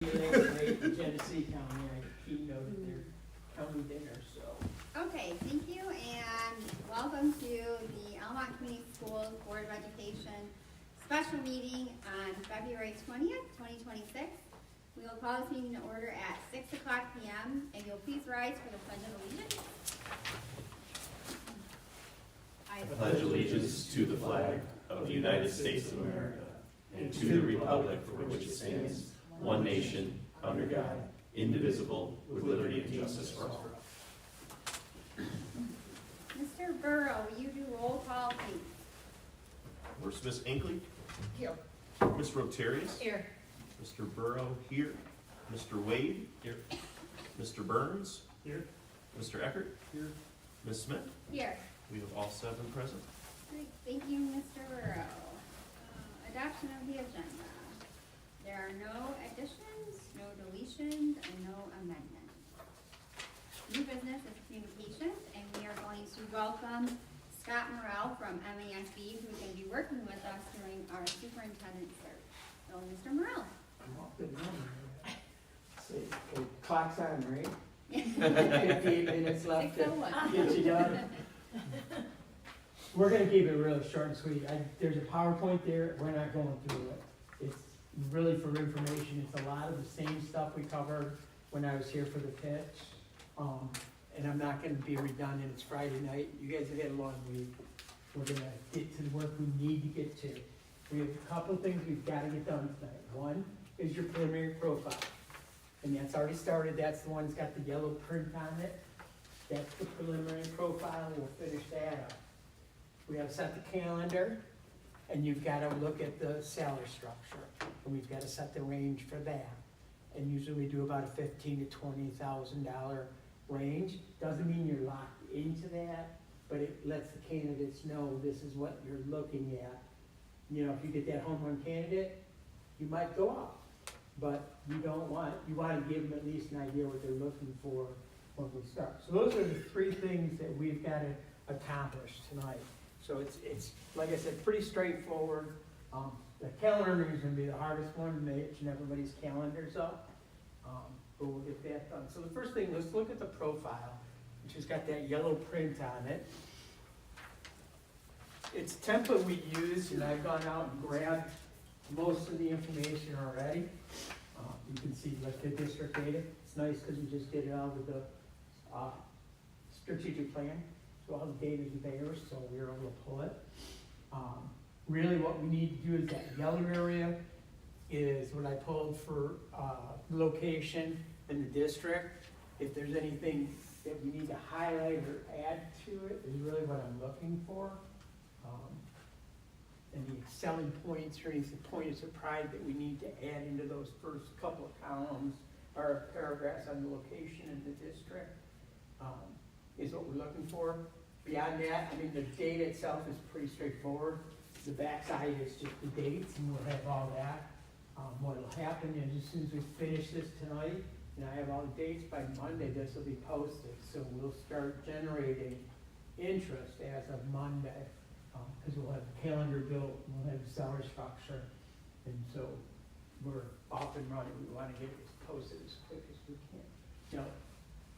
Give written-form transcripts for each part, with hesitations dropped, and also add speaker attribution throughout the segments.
Speaker 1: Late in Genesee County, I keynoted their county dinner, so.
Speaker 2: Okay, thank you, and welcome to the Almont Community Schools Board of Education special meeting on February 20th, 2026. We will call this meeting to order at 6 o'clock p.m. and you'll please rise for the Pledge of Allegiance.
Speaker 3: I pledge allegiance to the flag of the United States of America and to the republic for which it stands, one nation, under God, indivisible, with liberty and justice for all.
Speaker 2: Mr. Burrow, will you do roll call, please?
Speaker 3: Where's Miss Inkley?
Speaker 2: Here.
Speaker 3: Miss Rotarius?
Speaker 2: Here.
Speaker 3: Mr. Burrow here. Mr. Wade? Here. Mr. Burns?
Speaker 1: Here.
Speaker 3: Mr. Eckert? Here. Miss Smith?
Speaker 2: Here.
Speaker 3: We have all 7 present.
Speaker 2: Great, thank you, Mr. Burrow. Adoption of the agenda. There are no additions, no deletions, and no amendments. New business is communications, and we are going to welcome Scott Morrell from MASB, who's going to be working with us during our superintendent search. So, Mr. Morrell.
Speaker 1: Good morning. See, the clock's on, right? 58 minutes left to
Speaker 2: 6:01.
Speaker 1: get you done. We're gonna keep it really short and sweet. There's a PowerPoint there, we're not going through it. It's really for information, it's a lot of the same stuff we covered when I was here for the pitch. And I'm not gonna be redundant, it's Friday night, you guys have had a long week. We're gonna get to the work we need to get to. We have a couple of things we've gotta get done tonight. One is your preliminary profile. And that's already started, that's the one that's got the yellow print on it. That's the preliminary profile, we'll finish that up. We gotta set the calendar, and you've gotta look at the salary structure, and we've gotta set the range for that. And usually we do about a $15,000 to $20,000 range. Doesn't mean you're locked into that, but it lets the candidates know this is what you're looking at. You know, if you get that home run candidate, you might go up, but you wanna give them at least an idea what they're looking for when we start. So those are the 3 things that we've gotta accomplish tonight. So it's like I said, pretty straightforward. The calendar is gonna be the hardest one to make, and everybody's calendars up. But we'll get that done. So the first thing, let's look at the profile, which has got that yellow print on it. It's a template we use, and I've gone out and grabbed most of the information already. You can see like the district data. It's nice because we just did it out with the strategic plan. So all the data is there, so we were able to pull it. Really what we need to do is that yellow area is what I pulled for location in the district. If there's anything that we need to highlight or add to it is really what I'm looking for. Any selling points or any points of pride that we need to add into those first couple of columns or paragraphs on the location in the district is what we're looking for. Beyond that, I mean, the data itself is pretty straightforward. The backside is just the dates, and we'll have all that. What will happen is as soon as we finish this tonight, and I have all the dates, by Monday this will be posted. So we'll start generating interest as of Monday, because we'll have the calendar built, and we'll have the salary structure, and so we're off and running. We want to get this posted as quick as we can. You know,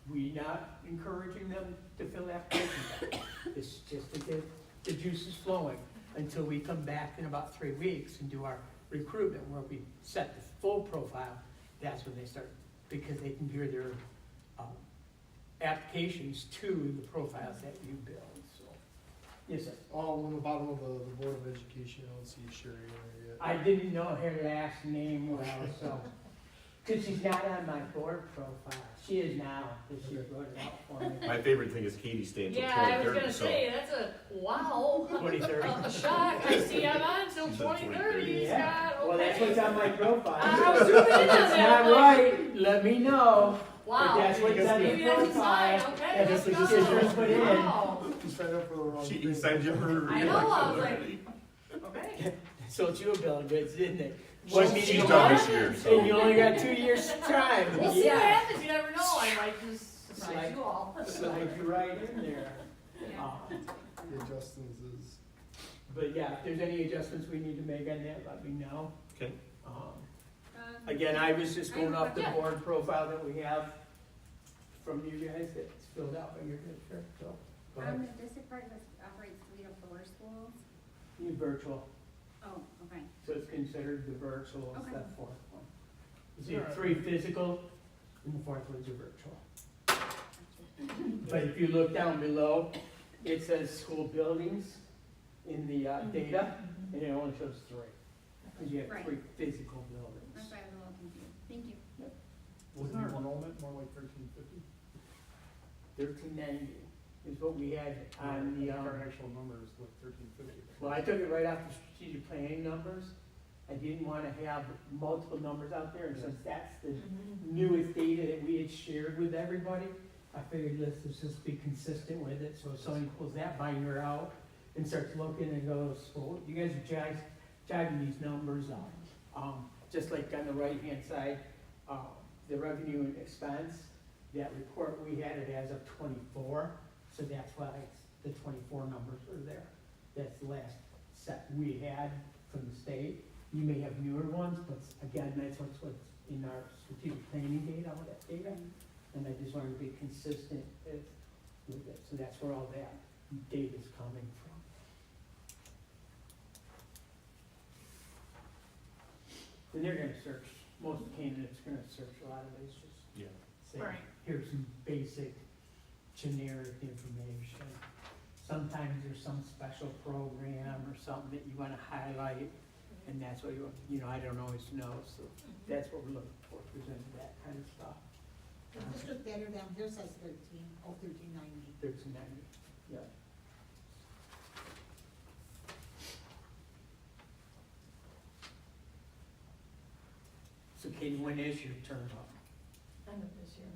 Speaker 1: we're not encouraging them to fill applications. It's just to get the juices flowing until we come back in about 3 weeks and do our recruitment, where we set the full profile. That's when they start, because they can gear their applications to the profiles that you build. So, yes, sir.
Speaker 4: On the bottom of the Board of Education, I don't see Sherry in there yet.
Speaker 1: I didn't know her last name well, so, because she's not on my board profile. She is now, because she wrote it out for me.
Speaker 3: My favorite thing is Katie staying till
Speaker 5: Yeah, I was
Speaker 3: 2030.
Speaker 5: gonna say, that's a, wow.
Speaker 1: 2030.
Speaker 5: A shock, I see I'm on till
Speaker 3: She's at
Speaker 5: 2030,
Speaker 1: Yeah.
Speaker 5: Scott, okay.
Speaker 1: Well, that's what's on my profile.
Speaker 5: I was zooming in on
Speaker 1: If it's
Speaker 5: that,
Speaker 1: not
Speaker 5: like,
Speaker 1: right, let me know.
Speaker 5: wow.
Speaker 1: But that's what's on
Speaker 5: Maybe
Speaker 1: the
Speaker 5: that's a
Speaker 1: profile.
Speaker 5: sign, okay,
Speaker 1: That's
Speaker 5: let's
Speaker 1: the
Speaker 5: go.
Speaker 1: decision put in.
Speaker 5: Wow.
Speaker 4: You signed up for the wrong
Speaker 3: He
Speaker 4: thing.
Speaker 3: signed you her
Speaker 5: I know, I was like-
Speaker 3: already.
Speaker 5: Okay.
Speaker 1: So it's you a bill of goods, didn't it?
Speaker 3: She's done this year,
Speaker 1: And
Speaker 3: so.
Speaker 1: you only got 2 years time.
Speaker 5: We'll see what
Speaker 1: Yeah.
Speaker 5: happens, you never know, I might just surprise
Speaker 1: Slide-
Speaker 5: you all.
Speaker 1: Slide you right in there.
Speaker 5: Yeah.
Speaker 4: The adjustments is.
Speaker 1: But yeah, if there's any adjustments we need to make on that, let me know.
Speaker 3: Okay.
Speaker 1: Again, I was just going off the
Speaker 5: Yeah.
Speaker 1: board profile that we have from you guys that's filled out by your district, so. Go ahead.
Speaker 2: The district part operates 3 to 4 schools.
Speaker 1: You virtual,
Speaker 2: Oh, okay.
Speaker 1: so it's considered the virtual is
Speaker 2: Okay.
Speaker 1: the fourth one. So you have 3 physical, and the fourth one's a virtual. But if you look down below, it says school buildings in the data, and it only shows 3. Because you have
Speaker 2: Right.
Speaker 1: 3 physical buildings.
Speaker 2: That's why I was a little confused. Thank you.
Speaker 4: Wasn't our enrollment more like 1350?
Speaker 1: 1390 is what we had on the,
Speaker 4: Our actual number is like 1350.
Speaker 1: well, I took it right off the strategic planning numbers. I didn't want to have multiple numbers out there, and since that's the newest data that we had shared with everybody, I figured let's just be consistent with it, so if somebody pulls that binder out and starts looking and goes, well, you guys are jiving these numbers up. Just like on the right-hand side, the revenue and expense, that report, we had it as of 24, so that's why the 24 numbers are there. That's the last set we had from the state. You may have newer ones, but again, that's what's in our strategic planning data, all that data. And I just wanted to be consistent with it, so that's where all that data's coming from. And they're gonna search, most candidates are gonna search a lot of this, just
Speaker 3: Yeah.
Speaker 1: say,
Speaker 5: Right.
Speaker 1: here's some basic generic information. Sometimes there's some special program or something that you wanna highlight, and that's what I don't always know, so that's what we're looking for, presenting that kind of stuff.
Speaker 6: The district data down here says 1390.
Speaker 1: 1390, yeah. So Katie, when is your turn up?
Speaker 5: End of this year.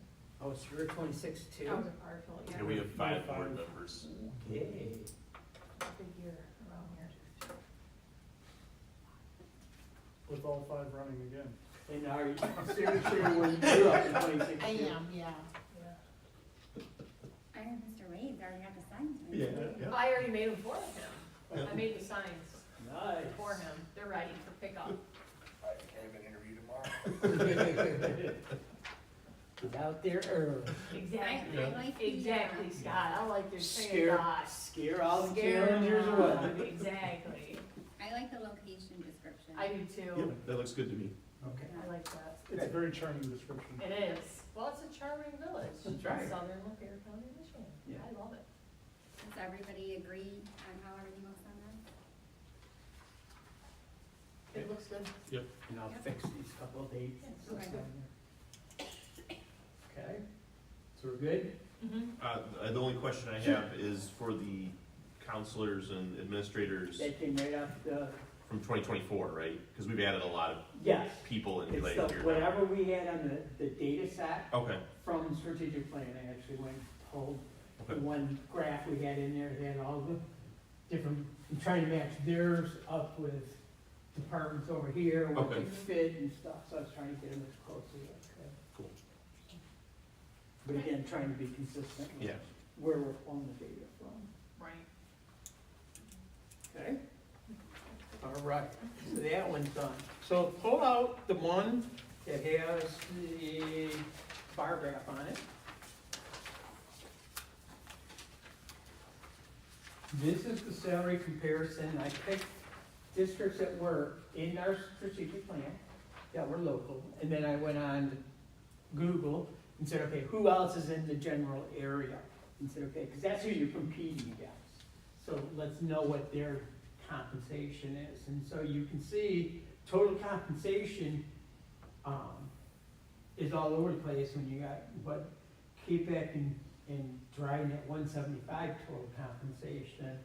Speaker 1: Oh, so you're 26 too?
Speaker 5: That was a partial, yeah.
Speaker 3: And we have 5 board members.
Speaker 1: Okay.
Speaker 5: Big year around here.
Speaker 4: With all 5 running again.
Speaker 1: And are you seriously when you're up in 26?
Speaker 6: I am, yeah.
Speaker 5: Yeah.
Speaker 2: I have Mr. Wade's already got the signs.
Speaker 3: Yeah.
Speaker 5: I already made them for him. I made the signs
Speaker 1: Nice.
Speaker 5: for him. They're ready for pickup.
Speaker 4: I can't have an interview tomorrow.
Speaker 1: Get out there early.
Speaker 5: Exactly.
Speaker 2: I like the,
Speaker 5: Exactly, Scott. I like your train of
Speaker 1: Scare,
Speaker 5: thought.
Speaker 1: scare all the
Speaker 5: Scare 'em
Speaker 1: challengers
Speaker 5: off.
Speaker 1: away.
Speaker 5: Exactly.
Speaker 2: I like the location description.
Speaker 5: I do too.
Speaker 3: Yep, that looks good to me.
Speaker 1: Okay.
Speaker 5: I like that.
Speaker 4: It's a very charming description.
Speaker 5: It is. Well, it's a charming village.
Speaker 1: That's right.
Speaker 5: in Southern Lapeer County, Michigan.
Speaker 1: Yeah.
Speaker 5: I love it.
Speaker 2: Does everybody agree on how everything looks on there?
Speaker 5: It looks good.
Speaker 1: And I'll fix these couple of dates and stuff
Speaker 2: Okay.
Speaker 1: down there. Okay, so we're good?
Speaker 3: The only question I have is for the counselors and administrators
Speaker 1: That came right off the,
Speaker 3: from 2024, right? Because we've added a lot of
Speaker 1: yes.
Speaker 3: people in
Speaker 1: It's
Speaker 3: like
Speaker 1: the,
Speaker 3: here.
Speaker 1: whatever we had on the data set
Speaker 3: Okay,
Speaker 1: from strategic plan, I actually went and pulled the
Speaker 3: okay,
Speaker 1: one graph we had in there, they had all the different, I'm trying to match theirs up with departments over here, what they
Speaker 3: Okay.
Speaker 1: fit and stuff, so I was trying to get them as close as I could.
Speaker 3: cool.
Speaker 1: But again, trying to be consistent with
Speaker 3: Yeah.
Speaker 1: where we're pulling the data from.
Speaker 5: Right.
Speaker 1: Okay? All right, so that one's done. So pull out the one that has the bar graph on it. This is the salary comparison. I picked districts that were in our strategic plan, that were local, and then I went on to Google and said, okay, who else is in the general area? And said, okay, because that's who you're competing against. So let's know what their compensation is. And so you can see total compensation is all over the place when you got what Quebec and Dryden at 175 total compensation,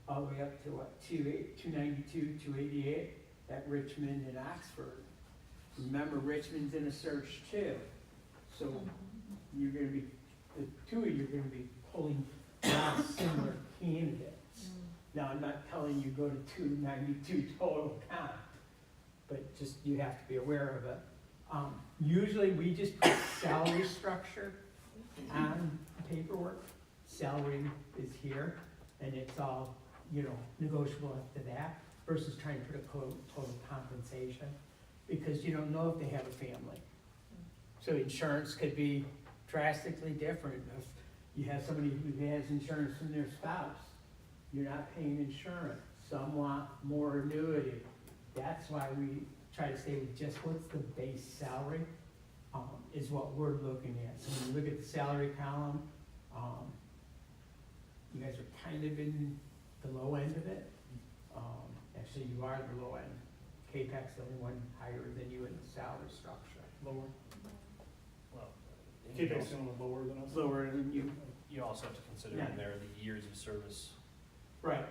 Speaker 1: all the way up to what, 292, 288 at Richmond and Oxford. Remember, Richmond's in a search too. So you're gonna be, the two of you are gonna be pulling a lot of similar candidates. Now, I'm not telling you go to 292 total comp, but just, you have to be aware of it. Usually, we just put salary structure on paperwork. Salary is here, and it's all, negotiable after that, versus trying to put a total compensation. because you don't know if they have a family. So insurance could be drastically different. If you have somebody who has insurance from their spouse, you're not paying insurance. Some want more annuity. That's why we try to stay with just what's the base salary, is what we're looking at. So when you look at the salary column, you guys are kind of in the low end of it. Actually, you are the low end. K-PAC's the only one higher than you in the salary structure.
Speaker 7: Lower. Well, K-Pac's a little lower than us.
Speaker 1: Lower than you.
Speaker 8: You also have to consider in there the years of service.
Speaker 1: Right.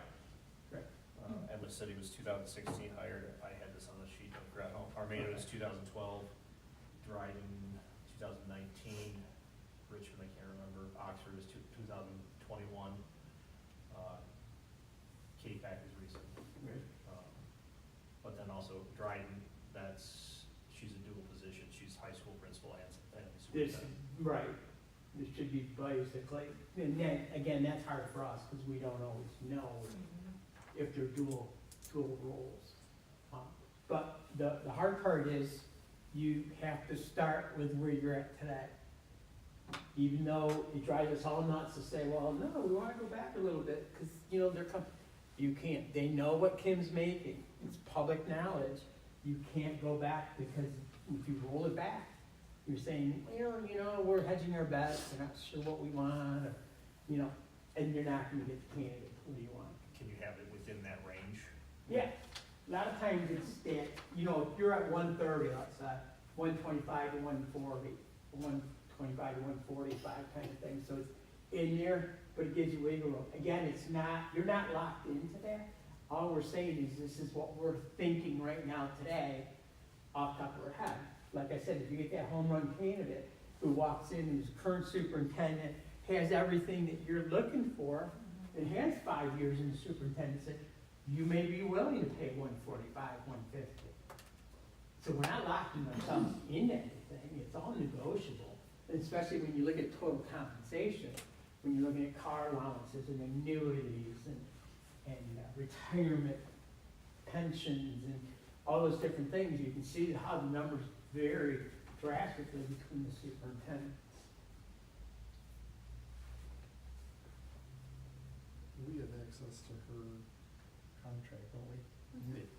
Speaker 8: Edmund said he was 2016 hired. I had this on the sheet. Don't grab home. Armada was 2012. Dryden 2019. Richmond, I can't remember. Oxford was 2021. K-Pac is recent. But then also Dryden, she's a dual position. She's high school principal and
Speaker 1: This,
Speaker 8: superintendent.
Speaker 1: right, this should be basically, and then, again, that's hard for us, because we don't always know if they're dual roles. But the hard part is, you have to start with where you're at today. Even though it drives us all nuts to say, well, no, we wanna go back a little bit, because, you can't, they know what Kim's making, it's public knowledge. You can't go back, because if you roll it back, you're saying, well, we're hedging our bets, we're not sure what we want, or, and you're not gonna get the candidate who you want.
Speaker 8: Can you have it within that range?
Speaker 1: Yeah, a lot of times it's that, if you're at 130, let's say, 125 to 140, 125 to 145 kind of thing, so it's in there, but it gives you wiggle room. Again, you're not locked into that. All we're saying is this is what we're thinking right now today, off the top of our head. Like I said, if you get that home run candidate who walks in, who's current superintendent, has everything that you're looking for, and has 5 years in the superintendentship, you may be willing to pay 145, 150. So we're not locking ourselves into anything, it's all negotiable, especially when you look at total compensation, when you're looking at car allowances and annuities and retirement pensions and all those different things, you can see how the numbers vary drastically between the superintendents.
Speaker 4: We have access to her contract, don't we?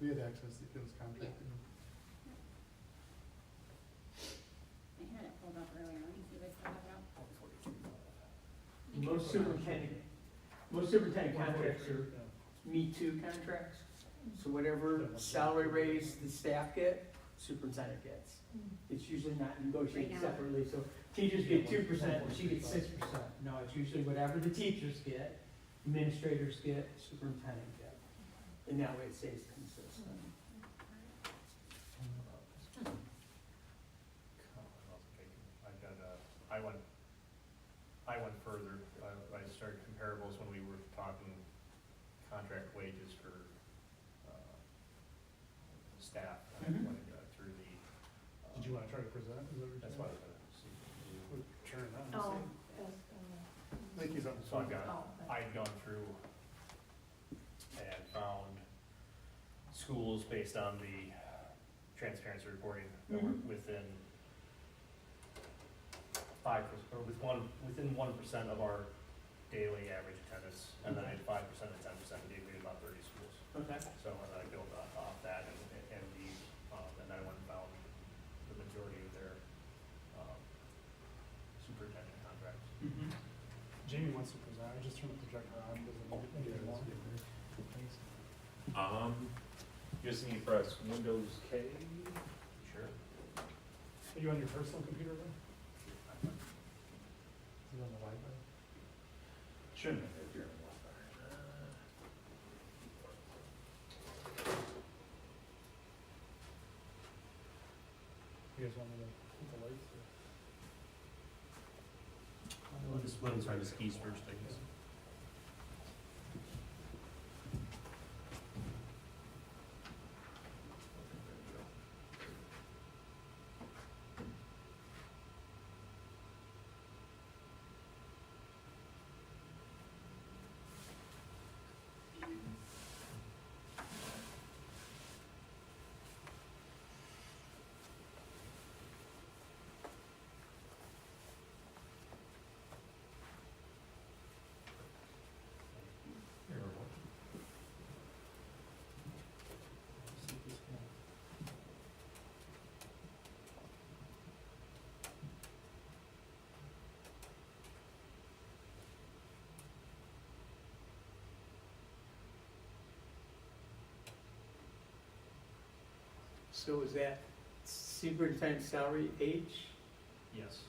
Speaker 4: We have access to Kim's contract.
Speaker 2: I had it pulled up earlier, let me see if I still have it up.
Speaker 1: Most superintendent contracts are Me Too contracts. So whatever salary raise the staff get, superintendent gets. It's usually not negotiated
Speaker 2: Right now.
Speaker 1: separately, so teachers get 2%, she gets 6%. No, it's usually whatever the teachers get, administrators get, superintendent get. And that way it stays consistent.
Speaker 8: I went further. I started comparables when we were talking contract wages for staff. I
Speaker 1: Mhm.
Speaker 8: went through the.
Speaker 7: Did you wanna try to present? Is that what you're
Speaker 8: That's
Speaker 7: saying?
Speaker 8: why I was gonna see.
Speaker 7: Turn it on. and
Speaker 5: Oh,
Speaker 7: see.
Speaker 5: that's,
Speaker 7: Thank you, something.
Speaker 8: So I've got,
Speaker 5: oh,
Speaker 8: I'd gone through and found schools based on the transparency reporting that were within within 1% of our daily average attendance, and then I had 5% and 10% gave me about 30 schools.
Speaker 1: Okay.
Speaker 8: So and then I built off that and then I went and found the majority of their superintendent contracts.
Speaker 7: Jamie wants to present. I just turned the projector on. Does it need it more? Thanks.
Speaker 3: You just need to press Windows K.
Speaker 8: Sure.
Speaker 7: Are you on your personal computer then?
Speaker 4: Is it on the Wi-Fi?
Speaker 3: Shouldn't have if you're in Wi-Fi.
Speaker 7: You guys want me to put the lights or?
Speaker 8: Let me try this keys first, I guess.
Speaker 1: So is that superintendent salary H?
Speaker 8: Yes.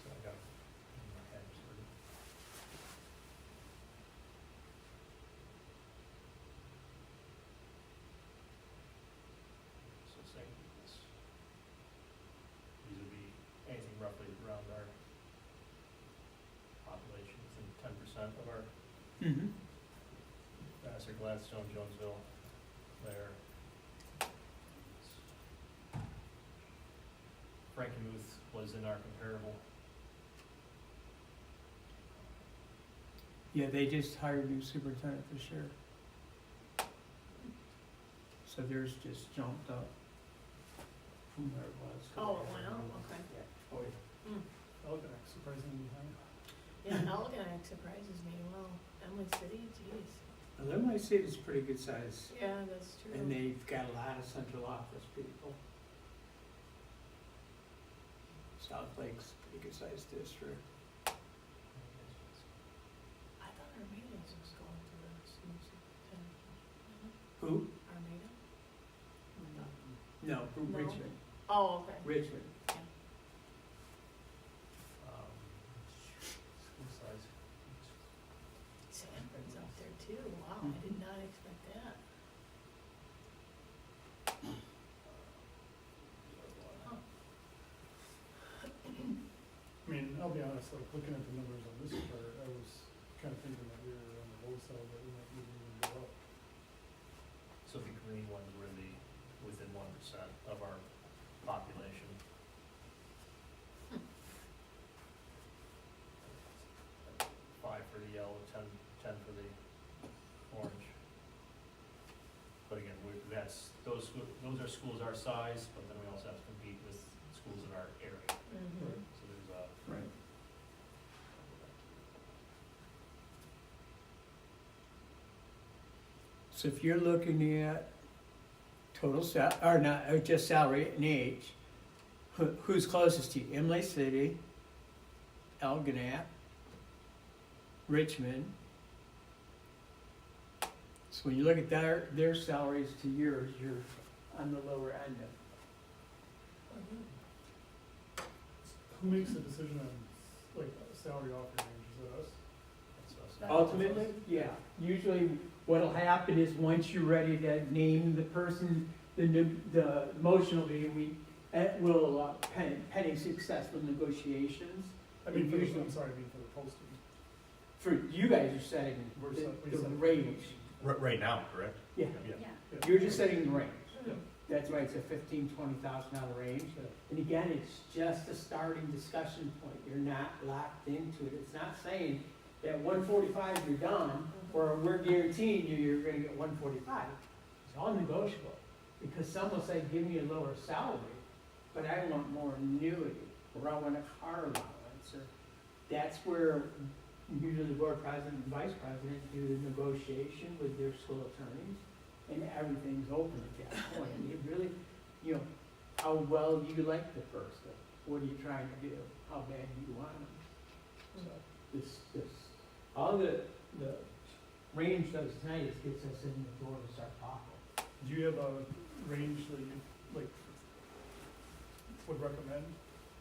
Speaker 8: So I got in my head sort of. So saying this, these would be anything roughly around our population, within 10% of our
Speaker 1: Mm-hmm.
Speaker 8: Vassar, Gladstone, Jonesville, there. Frankenmuth was in our comparable.
Speaker 1: Yeah, they just hired a new superintendent this year. So theirs just jumped up from where it was.
Speaker 5: Oh, it went up, okay.
Speaker 1: Yeah. Oh, yeah.
Speaker 7: Algonac surprisingly high.
Speaker 5: Yeah, Algonac surprises me, wow. Emily City, geez.
Speaker 1: Alumni City's pretty good size,
Speaker 5: Yeah, that's true.
Speaker 1: and they've got a lot of central office people. South Lake's a pretty good sized district.
Speaker 5: I thought Armada's was going to the school superintendent.
Speaker 1: Who?
Speaker 5: Armada?
Speaker 1: No, from
Speaker 5: No.
Speaker 1: Richmond.
Speaker 5: Oh, okay.
Speaker 1: Richmond.
Speaker 8: School size.
Speaker 5: Sanford's up there too, wow, I did not expect that. Huh.
Speaker 7: I mean, I'll be honest, like, looking at the numbers on this chart, I was kind of thinking that we were on the low side, that we might even go up.
Speaker 8: So the green ones were the, within 1% of our population. Five for the yellow, 10 for the orange. But again, those are schools our size, but then we also have to compete with schools in our area.
Speaker 5: Mm-hmm.
Speaker 8: So there's a.
Speaker 1: Right. So if you're looking at total or not, or just salary and age, who's closest to you? Imlay City, Algonac, Richmond. So when you look at their salaries to yours, you're on the lower end of.
Speaker 7: Who makes the decision on, like, salary offer range, is it us?
Speaker 8: That's us.
Speaker 1: Ultimately, yeah, usually what'll happen is once you're ready to name the person, the motion will be, will, pending successful negotiations.
Speaker 7: I mean, for the,
Speaker 1: Usually-
Speaker 7: I'm sorry, I mean for the posting.
Speaker 1: For, you guys are setting
Speaker 7: We're
Speaker 1: the
Speaker 7: set- we set-
Speaker 1: range.
Speaker 3: Right now, correct?
Speaker 1: Yeah,
Speaker 8: Yeah.
Speaker 2: Yeah.
Speaker 1: you're just setting the range.
Speaker 7: Yeah.
Speaker 1: That's why it's a $15,000-$20,000 range. And again, it's just a starting discussion point. You're not locked into it. It's not saying that 145 you're done, or we're guaranteeing you're gonna get 145. It's all negotiable. Because some will say, give me a lower salary, but I want more annuity, or I want a car allowance, or that's where usually the board president and vice president do the negotiation with their school attorneys, and everything's open at that point. And you really, how well you like the person, what are you trying to do, how bad do you want them? So all the range does tonight is gets us in the door to start talking.
Speaker 7: Do you have a range that you, like, would recommend?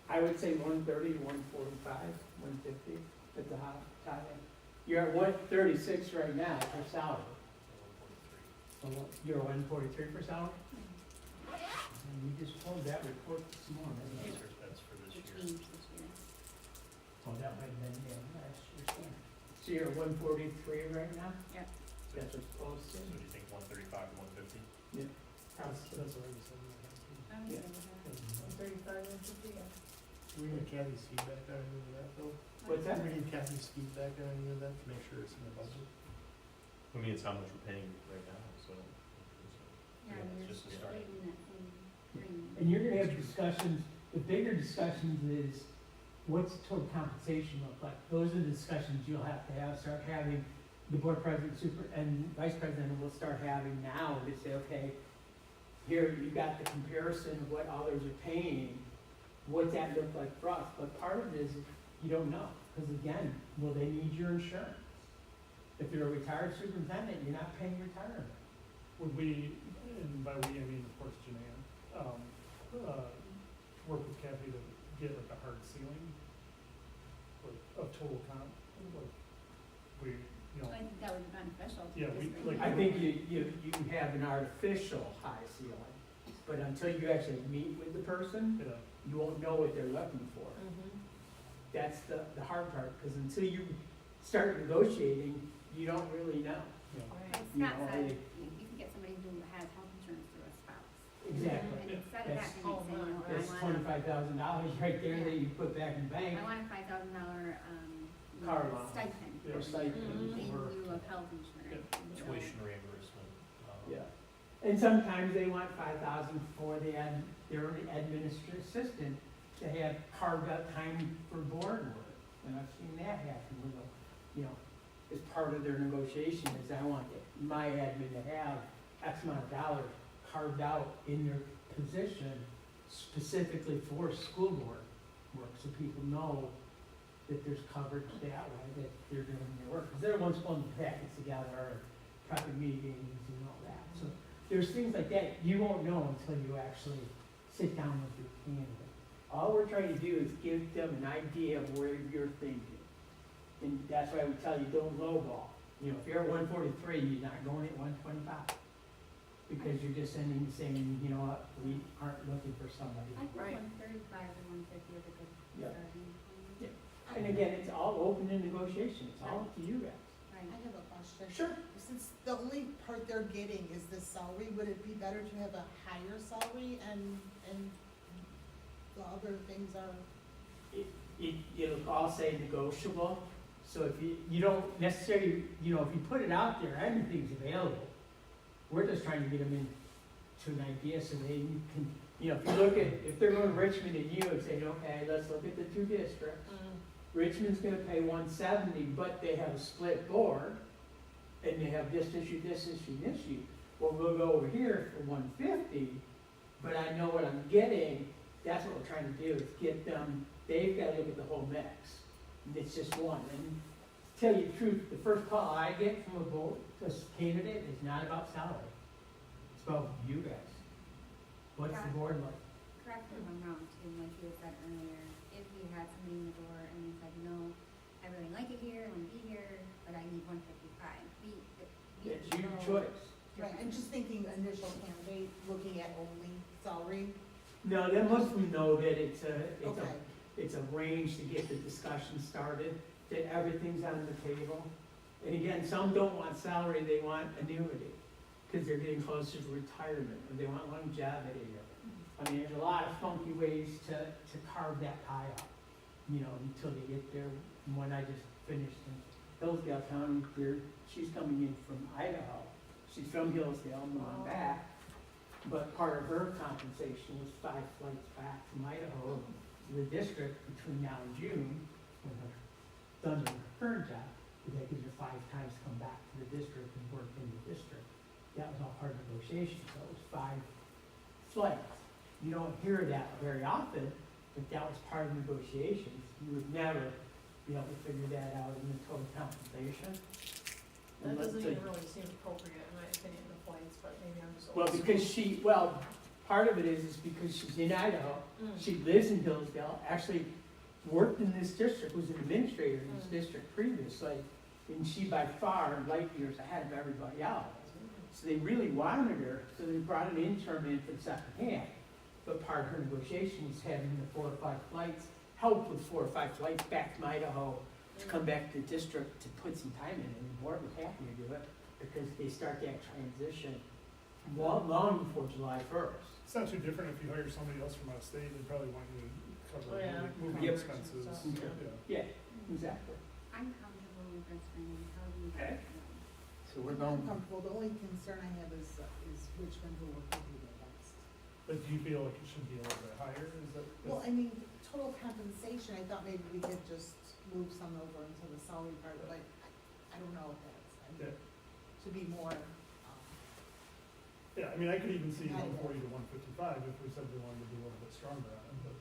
Speaker 1: I would say 130 to 145, 150 at the top end. You're at 136 right now for salary. So you're 143 for salary? And you just pulled that report this morning.
Speaker 8: That's for this
Speaker 2: It
Speaker 8: year.
Speaker 2: changed this year.
Speaker 1: Oh, that might have been, last year's one. So you're at 143 right now?
Speaker 2: Yep.
Speaker 1: That's what's posted?
Speaker 8: So do you think 135 to 150?
Speaker 7: That's what I was saying.
Speaker 2: I'm
Speaker 1: Yeah.
Speaker 2: good with that.
Speaker 5: 35 and 50, yeah.
Speaker 4: Do we get Kathy's feedback on any of that though?
Speaker 1: What's that?
Speaker 4: Do we get Kathy's feedback on any of that to make sure it's in the budget?
Speaker 3: I mean, it's how much we're paying right now, so.
Speaker 2: Yeah,
Speaker 8: Yeah,
Speaker 2: we're
Speaker 8: it's just a
Speaker 2: just
Speaker 8: start.
Speaker 2: leaving that same green.
Speaker 1: And you're gonna have discussions, the bigger discussions is, what's total compensation look like? Those are the discussions you'll have to start having, the board president, and vice president will start having now, to say, okay, here, you got the comparison of what others are paying, what's that look like for us? But part of it is, you don't know, because again, will they need your insurance? If you're a retired superintendent, you're not paying retirement.
Speaker 7: Would we, and by we, I mean, of course, Janann, work with Kathy to get like a hard ceiling? Like, of total comp, like, we, you know,
Speaker 2: I think that would be beneficial to
Speaker 7: Yeah,
Speaker 2: the
Speaker 7: we-
Speaker 2: district.
Speaker 7: like-
Speaker 1: I think you have an artificial high ceiling, but until you actually meet with the person,
Speaker 7: yeah,
Speaker 1: you won't know what they're looking for. That's the hard part, because until you start negotiating, you don't really know.
Speaker 7: yeah.
Speaker 2: Like
Speaker 1: You
Speaker 2: Scott
Speaker 1: know,
Speaker 2: said,
Speaker 1: they-
Speaker 2: you can get somebody who has health insurance through a spouse.
Speaker 1: Exactly.
Speaker 2: And instead of
Speaker 1: That's-
Speaker 2: that, you say, you know,
Speaker 1: That's
Speaker 2: I want
Speaker 1: $25,000 right there that you put back in the bank,
Speaker 2: a $5,000,
Speaker 1: Car allowance.
Speaker 2: stipend.
Speaker 1: or stipend,
Speaker 2: In
Speaker 1: or,
Speaker 2: lieu of health insurance. you know.
Speaker 8: Tuition reimbursement.
Speaker 1: yeah. And sometimes they want 5,000 for their administrative assistant to have carved out time for board work. And I've seen that happen, with you know, as part of their negotiation is I want my admin to have X amount of dollars carved out in their position specifically for school board work, so people know that there's coverage that way, that they're doing their work. Because they're the ones pulling the packets together, prepping meetings and all that. So there's things like that you won't know until you actually sit down with your candidate. All we're trying to do is give them an idea of where you're thinking. And that's why we tell you, don't lowball. You know, if you're at 143, you're not going at 125. Because you're just sending, saying, you know what, we aren't looking for somebody.
Speaker 2: I think
Speaker 5: Right.
Speaker 2: 135 or 150 is a good
Speaker 1: Yeah.
Speaker 2: starting point.
Speaker 1: And again, it's all open in negotiation, it's all up to you guys.
Speaker 6: I
Speaker 2: Right.
Speaker 6: have a question.
Speaker 1: Sure.
Speaker 6: Since the only part they're getting is the salary, would it be better to have a higher salary and the other things are?
Speaker 1: It'll all say negotiable, so if you don't necessarily, you know, if you put it out there, everything's available. We're just trying to get them into an idea so they can, you know, if you look at, if they're going to Richmond and you and say, okay, let's look at the two districts. Richmond's gonna pay 170, but they have a split board, and they have this issue, this issue, this issue. Well, we'll go over here for 150, but I know what I'm getting, that's what we're trying to do, is get them, they've gotta look at the whole mix. And it's just one, and to tell you the truth, the first call I get from a board, a candidate, is not about salary. It's about you guys. What's the board like?
Speaker 2: Correct me if I'm wrong too, like you had said earlier, if we had somebody in the door and they said, no, I really like it here, I wanna be here, but I need 155,
Speaker 1: It's your
Speaker 2: know
Speaker 1: choice.
Speaker 6: Right, I'm just thinking initial candidate, looking at only salary.
Speaker 1: No, then most of them know that
Speaker 6: Okay.
Speaker 1: it's a range to get the discussion started, that everything's on the table. And again, some don't want salary, they want annuity, because they're getting closer to retirement, or they want longevity. I mean, there's a lot of funky ways to carve that pie up, you know, until they get there. And when I just finished in Hillsdale County, she's coming in from Idaho. She's from Hillsdale, moving back, but part of her compensation was 5 flights back from Idaho to the district between now and June, when her done with her current job, because that gives her 5 times to come back to the district and work in the district. That was all part of negotiation, so it was 5 flights. You don't hear that very often, but that was part of negotiations. You would never be able to figure that out in the total compensation.
Speaker 5: That
Speaker 1: Unless
Speaker 5: doesn't
Speaker 1: the-
Speaker 5: even really seem appropriate in my opinion, the flights, but maybe I'm just.
Speaker 1: Well,
Speaker 5: old
Speaker 1: because
Speaker 5: school.
Speaker 1: part of it is because she's in Idaho,
Speaker 5: Mm.
Speaker 1: she lives in Hillsdale, actually worked in this district, was an administrator in this
Speaker 5: Mm.
Speaker 1: district previously, and she by far light years ahead of everybody else. So they really wanted her, so they brought an intern in for the second half. But part of her negotiation was having the 4 or 5 flights, help with 4 or 5 flights back from Idaho to come back to the district to put some time in, and the board was happy to do it, because they start that transition long before July 1st.
Speaker 7: It's not too different if you hire somebody else from out of state, they probably want you to cover
Speaker 5: Oh, yeah.
Speaker 7: moving
Speaker 1: Yep.
Speaker 7: expenses,
Speaker 5: Yeah.
Speaker 7: yeah.
Speaker 1: Yeah, exactly.
Speaker 2: I'm comfortable with Richmond, how do you
Speaker 1: Okay.
Speaker 2: guys feel?
Speaker 1: So we're
Speaker 6: I'm
Speaker 1: going,
Speaker 6: comfortable, the only concern I have is Richmond will work with you the best.
Speaker 7: But do you feel like it should be a little bit higher, is that?
Speaker 6: Well, I mean, total compensation, I thought maybe we could just move some over into the salary part, but I don't know if that's, I mean,
Speaker 7: Yeah.
Speaker 6: to be more,
Speaker 7: Yeah, I mean, I could even see
Speaker 6: Yeah.
Speaker 7: 140 to 155 if we said we wanted to be a little bit stronger on it, but,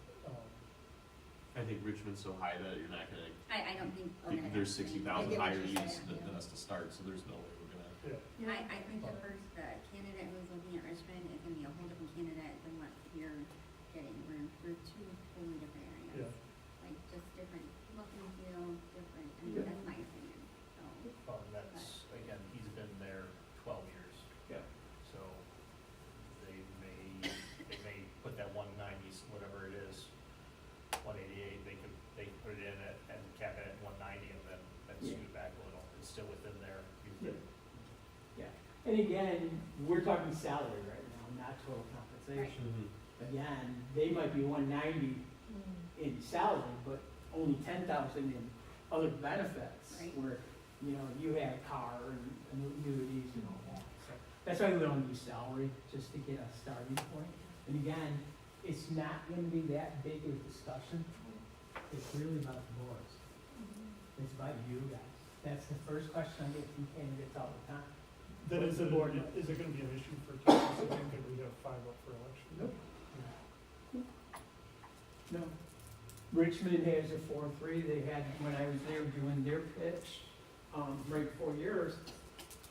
Speaker 3: I think Richmond's so high that you're not gonna,
Speaker 2: I don't think we're gonna.
Speaker 3: there's
Speaker 2: have to.
Speaker 3: 60,000
Speaker 6: I get what
Speaker 3: higher
Speaker 6: you're
Speaker 3: needs
Speaker 6: saying,
Speaker 3: than
Speaker 6: yeah.
Speaker 3: us to start, so there's no way we're gonna.
Speaker 7: yeah.
Speaker 2: I think the candidate who's looking at Richmond is gonna be a whole different candidate than what you're getting. We're two totally different areas. Like, just different look and feel, different, I mean,
Speaker 1: Yeah.
Speaker 2: that's my opinion, so.
Speaker 8: Well, and that's, again, he's been there 12 years.
Speaker 1: Yeah.
Speaker 8: So they may put that 190s, whatever it is, 188, they could put it in and cap it at 190 and then
Speaker 1: Yeah.
Speaker 8: scoot back a little. It's still within there.
Speaker 1: Yeah. Yeah, and again, we're talking salary right now, not total compensation. Again, they might be 190 in salary, but only 10,000 in other benefits.
Speaker 2: Right.
Speaker 1: Where, you know, you have car and annuities and all that, so that's why we don't use salary, just to get a starting point. And again, it's not gonna be that big of a discussion, it's really about the boards, it's about you guys. That's the first question I get from candidates all the time.
Speaker 7: Then
Speaker 1: What's
Speaker 7: is it,
Speaker 1: the board?
Speaker 7: is it gonna be an issue for candidates to think that we have 5 up for election?
Speaker 1: Nope. No. Richmond has a 4-3, they had, when I was there doing their pitch, right before yours,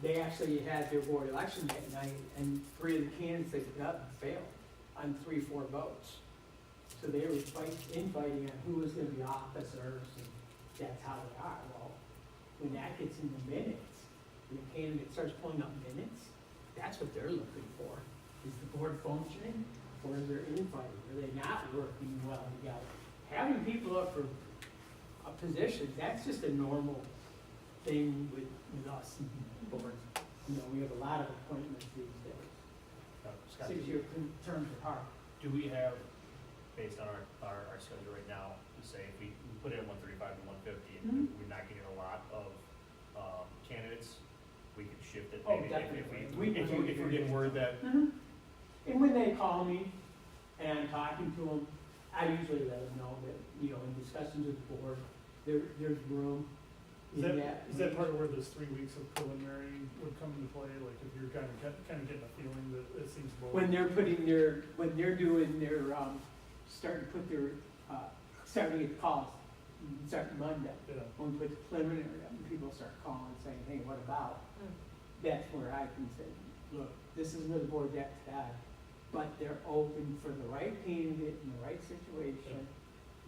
Speaker 1: they actually had their board election that night, and 3 of the candidates they got failed on 3-4 votes. So they were infighting on who was gonna be officers, and that's how they are. Well, when that gets into minutes, when the candidate starts pulling up minutes, that's what they're looking for. Is the board functioning, or is there infighting? Are they not working well together? Having people up for a position, that's just a normal thing with us and boards. You know, we have a lot of appointments these days.
Speaker 8: Scott,
Speaker 1: 6-year terms are hard.
Speaker 8: do we have, based on our schedule right now, to say if we put it at 135 to 150, and we're not getting a lot of candidates, we could shift it
Speaker 1: Oh,
Speaker 8: maybe
Speaker 1: definitely.
Speaker 8: if we're getting word that,
Speaker 1: And when they call me and I'm talking to them, I usually let them know that, you know, in discussions with the board, there's room
Speaker 7: Is
Speaker 1: in
Speaker 7: that, is that part of where those 3 weeks of preliminary would come into play? Like if you're kind of getting a feeling that it seems more.
Speaker 1: When they're doing their, starting to put their, starting to get calls, starting Monday.
Speaker 7: Yeah,
Speaker 1: When we put the preliminary up, and people start calling saying, hey, what about? That's where I can say, look, this is where the board's at today, but they're open for the right candidate in the right situation.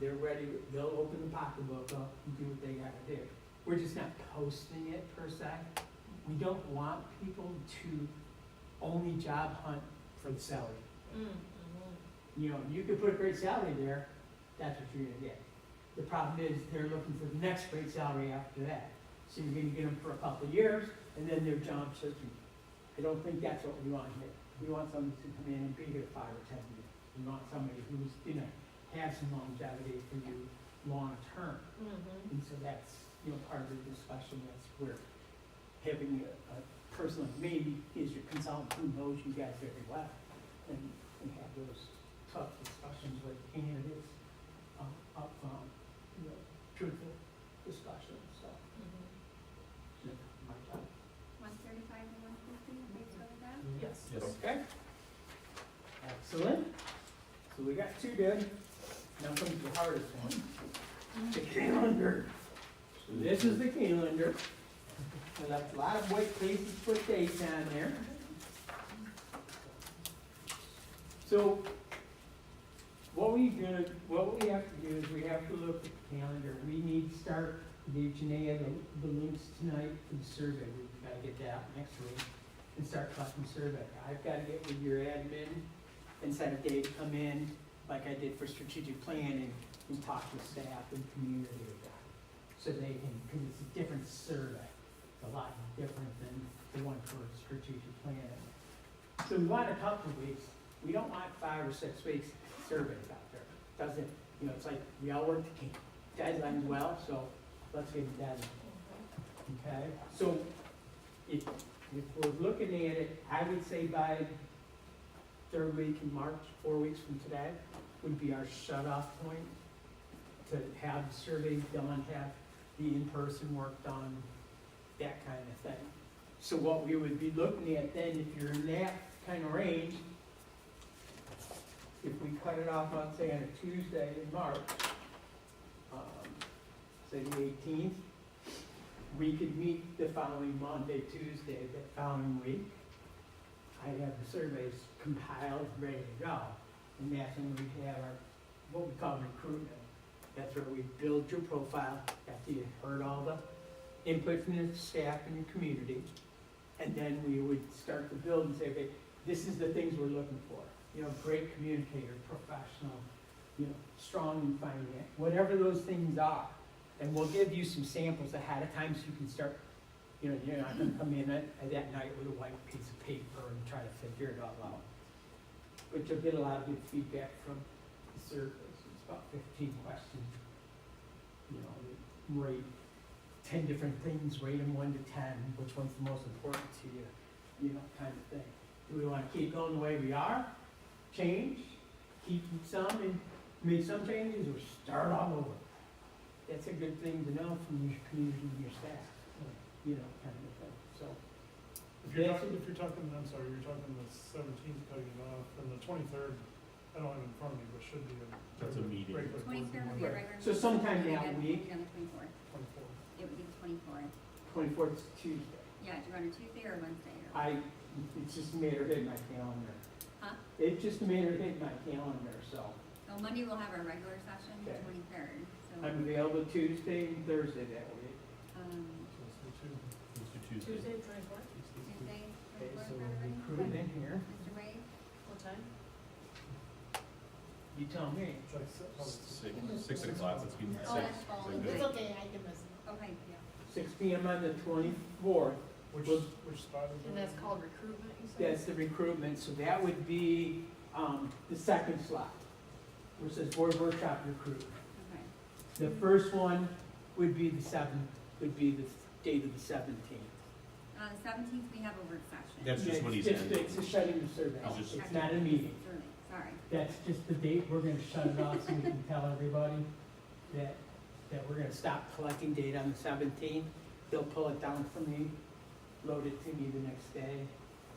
Speaker 1: They're ready, they'll open the pocketbook up and do what they gotta do. We're just not posting it per se. We don't want people to only job hunt for the salary. You know, you could put a great salary there, that's what you're gonna get. The problem is, they're looking for the next great salary after that. So you're gonna get them for a couple of years, and then they're job searching. I don't think that's what we want here. We want somebody to come in and be here 5 or 10 years. We want somebody who's gonna have some longevity for you long term. And so that's, you know, part of the discussion, that's where having a person like me is your consultant who knows you guys very well, and have those tough discussions with candidates, up front, you know, truthful discussions, so. So, my job.
Speaker 2: 135 to 150, are you good with that?
Speaker 1: Yes.
Speaker 3: Yes.
Speaker 1: Okay. Excellent. So we got 2 done. Now comes the hardest one. The calendar. So this is the calendar. I left a lot of white spaces to put dates on there. So what we have to do is we have to look at the calendar. We need to start, give Janaea the links tonight for the survey. We've got to get that next week and start collecting survey. I've got to get with your admin and set a day to come in, like I did for strategic planning, and talk with staff and community about it. So they can, because it's a different survey. It's a lot different than the one for strategic planning. So we want a couple of weeks. We don't want 5 or 6 weeks surveys out there. You know, it's like, we all work to keep deadlines well, so let's get it done. Okay, so if we're looking at it, I would say by third week in March, 4 weeks from today, would be our shut-off point to have the surveys done, have the in-person work done, that kind of thing. So what we would be looking at then, if you're in that kind of range, if we cut it off, let's say on a Tuesday in March, say the 18th, we could meet the following Monday, Tuesday, that following week. I have the surveys compiled, ready to go, and that's when we have our, what we call recruitment. That's where we build your profile after you've heard all the input from the staff and your community. And then we would start to build and say, okay, this is the things we're looking for. You know, great communicator, professional, you know, strong in finance, whatever those things are. And we'll give you some samples ahead of time so you can start, you know, you're not gonna come in at that night with a white piece of paper and try to figure it all out. But you'll get a lot of good feedback from the surveys. It's about 15 questions. You know, you rate 10 different things, rate them 1 to 10, which one's the most important to you, you know, kind of thing. Do we want to keep going the way we are, change, keep some and make some changes, or start all over? That's a good thing to know from your community and your staff, you know, kind of thing. So,
Speaker 7: If you're talking, I'm sorry, you're talking the 17th cutting it off, and the 23rd, I don't have it in front of me, but should be a.
Speaker 3: That's a meeting.
Speaker 7: regular board
Speaker 2: 23rd would
Speaker 7: meeting.
Speaker 2: be a
Speaker 1: Right.
Speaker 2: regular.
Speaker 1: So
Speaker 2: meeting.
Speaker 1: sometime
Speaker 2: And
Speaker 1: that
Speaker 2: then
Speaker 1: week.
Speaker 2: On the 24th.
Speaker 7: 24th.
Speaker 2: It would be the 24th.
Speaker 1: 24th is Tuesday.
Speaker 2: Yeah, do you want a Tuesday or Wednesday? Or?
Speaker 1: It's just a matter of hitting my calendar.
Speaker 2: Huh?
Speaker 1: It's just a matter of hitting my calendar, so
Speaker 2: So Monday we'll have our regular session, the
Speaker 1: Okay.
Speaker 2: 23rd. So,
Speaker 1: I'm available Tuesday and Thursday that week.
Speaker 7: So let's do two.
Speaker 3: Let's do Tuesday.
Speaker 5: Tuesday, 24th,
Speaker 2: Tuesday,
Speaker 1: Okay,
Speaker 2: 24th
Speaker 1: so
Speaker 2: for everybody?
Speaker 1: recruit in here.
Speaker 2: Mr. Wade?
Speaker 5: what time?
Speaker 1: You tell me.
Speaker 7: It's like
Speaker 3: Six, 6 o'clock, let's keep it
Speaker 2: Oh,
Speaker 3: 6.
Speaker 2: that's fall.
Speaker 3: Is that
Speaker 6: It's
Speaker 3: good?
Speaker 6: okay, I can listen.
Speaker 2: Okay,
Speaker 1: 6 p.m. on the 24th.
Speaker 7: Which spot is it?
Speaker 5: And that's called recruitment, you said?
Speaker 1: That's the recruitment, so that would be the second slot, where it says board workshop recruit.
Speaker 2: okay.
Speaker 1: The first one would be the 7th, would be the date of the 17th.
Speaker 2: The 17th we have a work session.
Speaker 3: That's just when he's
Speaker 1: It's
Speaker 3: in.
Speaker 1: It's a shutting the survey.
Speaker 2: Oh,
Speaker 3: It's just-
Speaker 1: It's not a meeting.
Speaker 2: Sorry.
Speaker 1: That's just the date we're gonna shut it off so we can tell everybody that we're gonna stop collecting data on the 17th. They'll pull it down for me, load it to me the next day.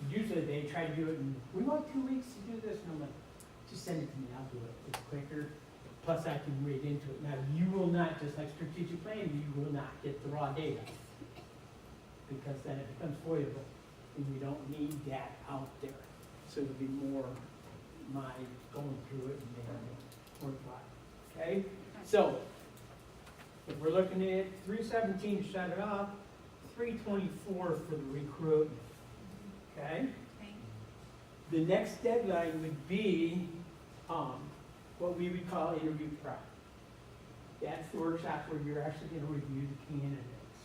Speaker 1: Usually they try to do it in, we want 2 weeks to do this, and I'm like, just send it to me, I'll do it, it's quicker. Plus I can read into it. Now, you will not, just like strategic planning, you will not get the raw data. Because then it becomes foilable, and we don't need that out there. So it'll be more my going through it and making it worthwhile, okay? So, if we're looking at 3/17 to shut it off, 3/24 for the recruitment, okay?
Speaker 2: Okay.
Speaker 1: The next deadline would be, what we would call interview prep. That's the workshop where you're actually gonna review the candidates,